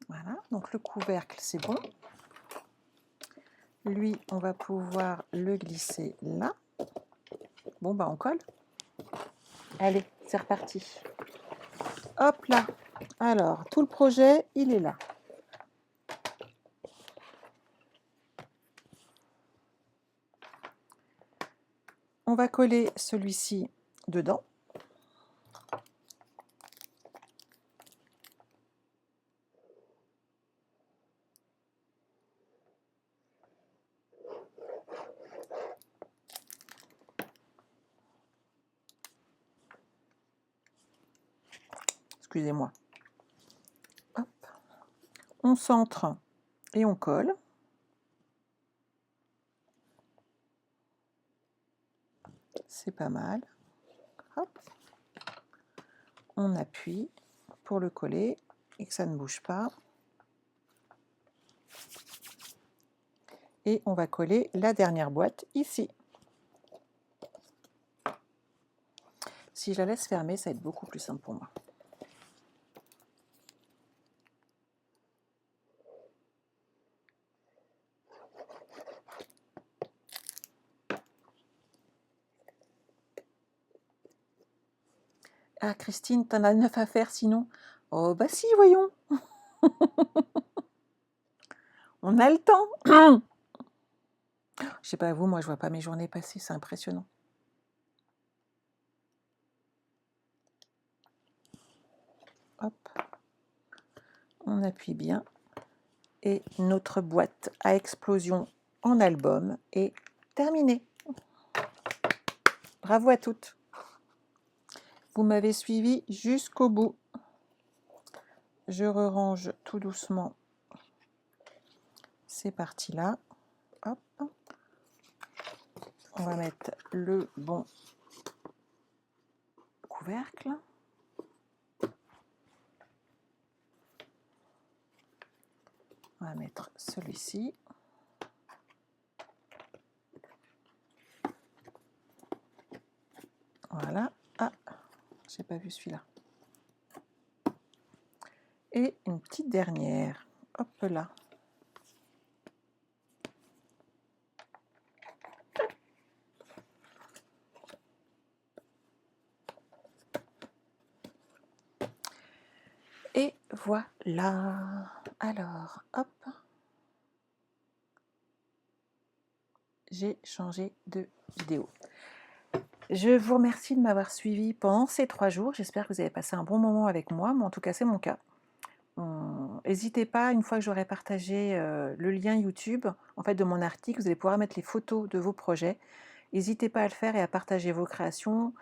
Voilà, donc le couvercle, c'est bon. Lui, on va pouvoir le glisser là. Bon, bah on colle. Allez, c'est reparti. Hop là. Alors, tout le projet, il est là. On va coller celui-ci dedans. Excusez-moi. Hop. On centre et on colle. C'est pas mal. Hop. On appuie pour le coller et que ça ne bouge pas. Et on va coller la dernière boîte ici. Si je la laisse fermer, ça va être beaucoup plus simple pour moi. Ah, Christine, t'en as 9 à faire sinon? Oh, bah si, voyons. On a le temps. Je sais pas vous, moi je vois pas mes journées passer, c'est impressionnant. Hop. On appuie bien. Et notre boîte à explosion en album est terminée. Bravo à toutes. Vous m'avez suivi jusqu'au bout. Je range tout doucement ces parties-là. Hop. On va mettre le bon couvercle. On va mettre celui-ci. Voilà. Ah, j'ai pas vu celui-là. Et une petite dernière. Hop là. Et voilà. Alors, hop. J'ai changé de vidéo. Je vous remercie de m'avoir suivi pendant ces 3 jours. J'espère que vous avez passé un bon moment avec moi, mais en tout cas, c'est mon cas. N'hésitez pas, une fois que j'aurai partagé le lien YouTube en fait, de mon article, vous allez pouvoir mettre les photos de vos projets. N'hésitez pas à le faire et à partager vos créations.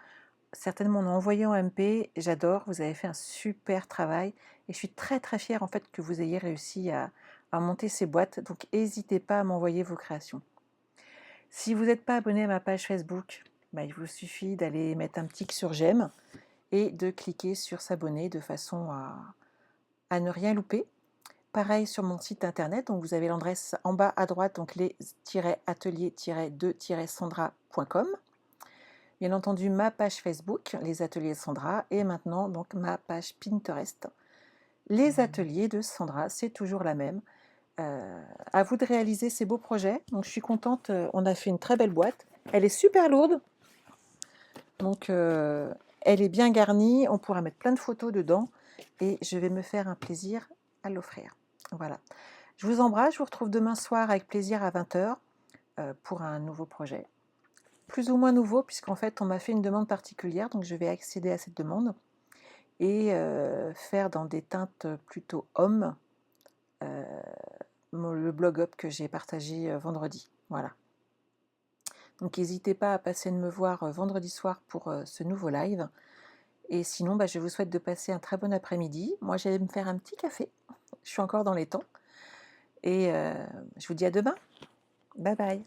Certainement en envoyant en MP, j'adore, vous avez fait un super travail et je suis très très fière en fait que vous ayez réussi à monter ces boîtes, donc n'hésitez pas à m'envoyer vos créations. Si vous n'êtes pas abonné à ma page Facebook, bah, il vous suffit d'aller mettre un petit sur j'aime et de cliquer sur s'abonner de façon à ne rien louper. Pareil sur mon site internet, donc vous avez l'adresse en bas à droite, donc les-ateliers-2-sandra.com. Bien entendu, ma page Facebook, les ateliers de Sandra, et maintenant donc ma page Pinterest. Les ateliers de Sandra, c'est toujours la même. À vous de réaliser ces beaux projets. Donc je suis contente, on a fait une très belle boîte. Elle est super lourde, donc elle est bien garnie, on pourra mettre plein de photos dedans et je vais me faire un plaisir à l'offrir. Voilà. Je vous embrasse, je vous retrouve demain soir avec plaisir à 20h pour un nouveau projet. Plus ou moins nouveau, puisqu'en fait on m'a fait une demande particulière, donc je vais accéder à cette demande et faire dans des teintes plutôt hommes le blog up que j'ai partagé vendredi. Voilà. Donc n'hésitez pas à passer de me voir vendredi soir pour ce nouveau live. Et sinon, bah, je vous souhaite de passer un très bon après-midi. Moi, j'allais me faire un petit café. Je suis encore dans les temps. Et je vous dis à demain. Bye bye.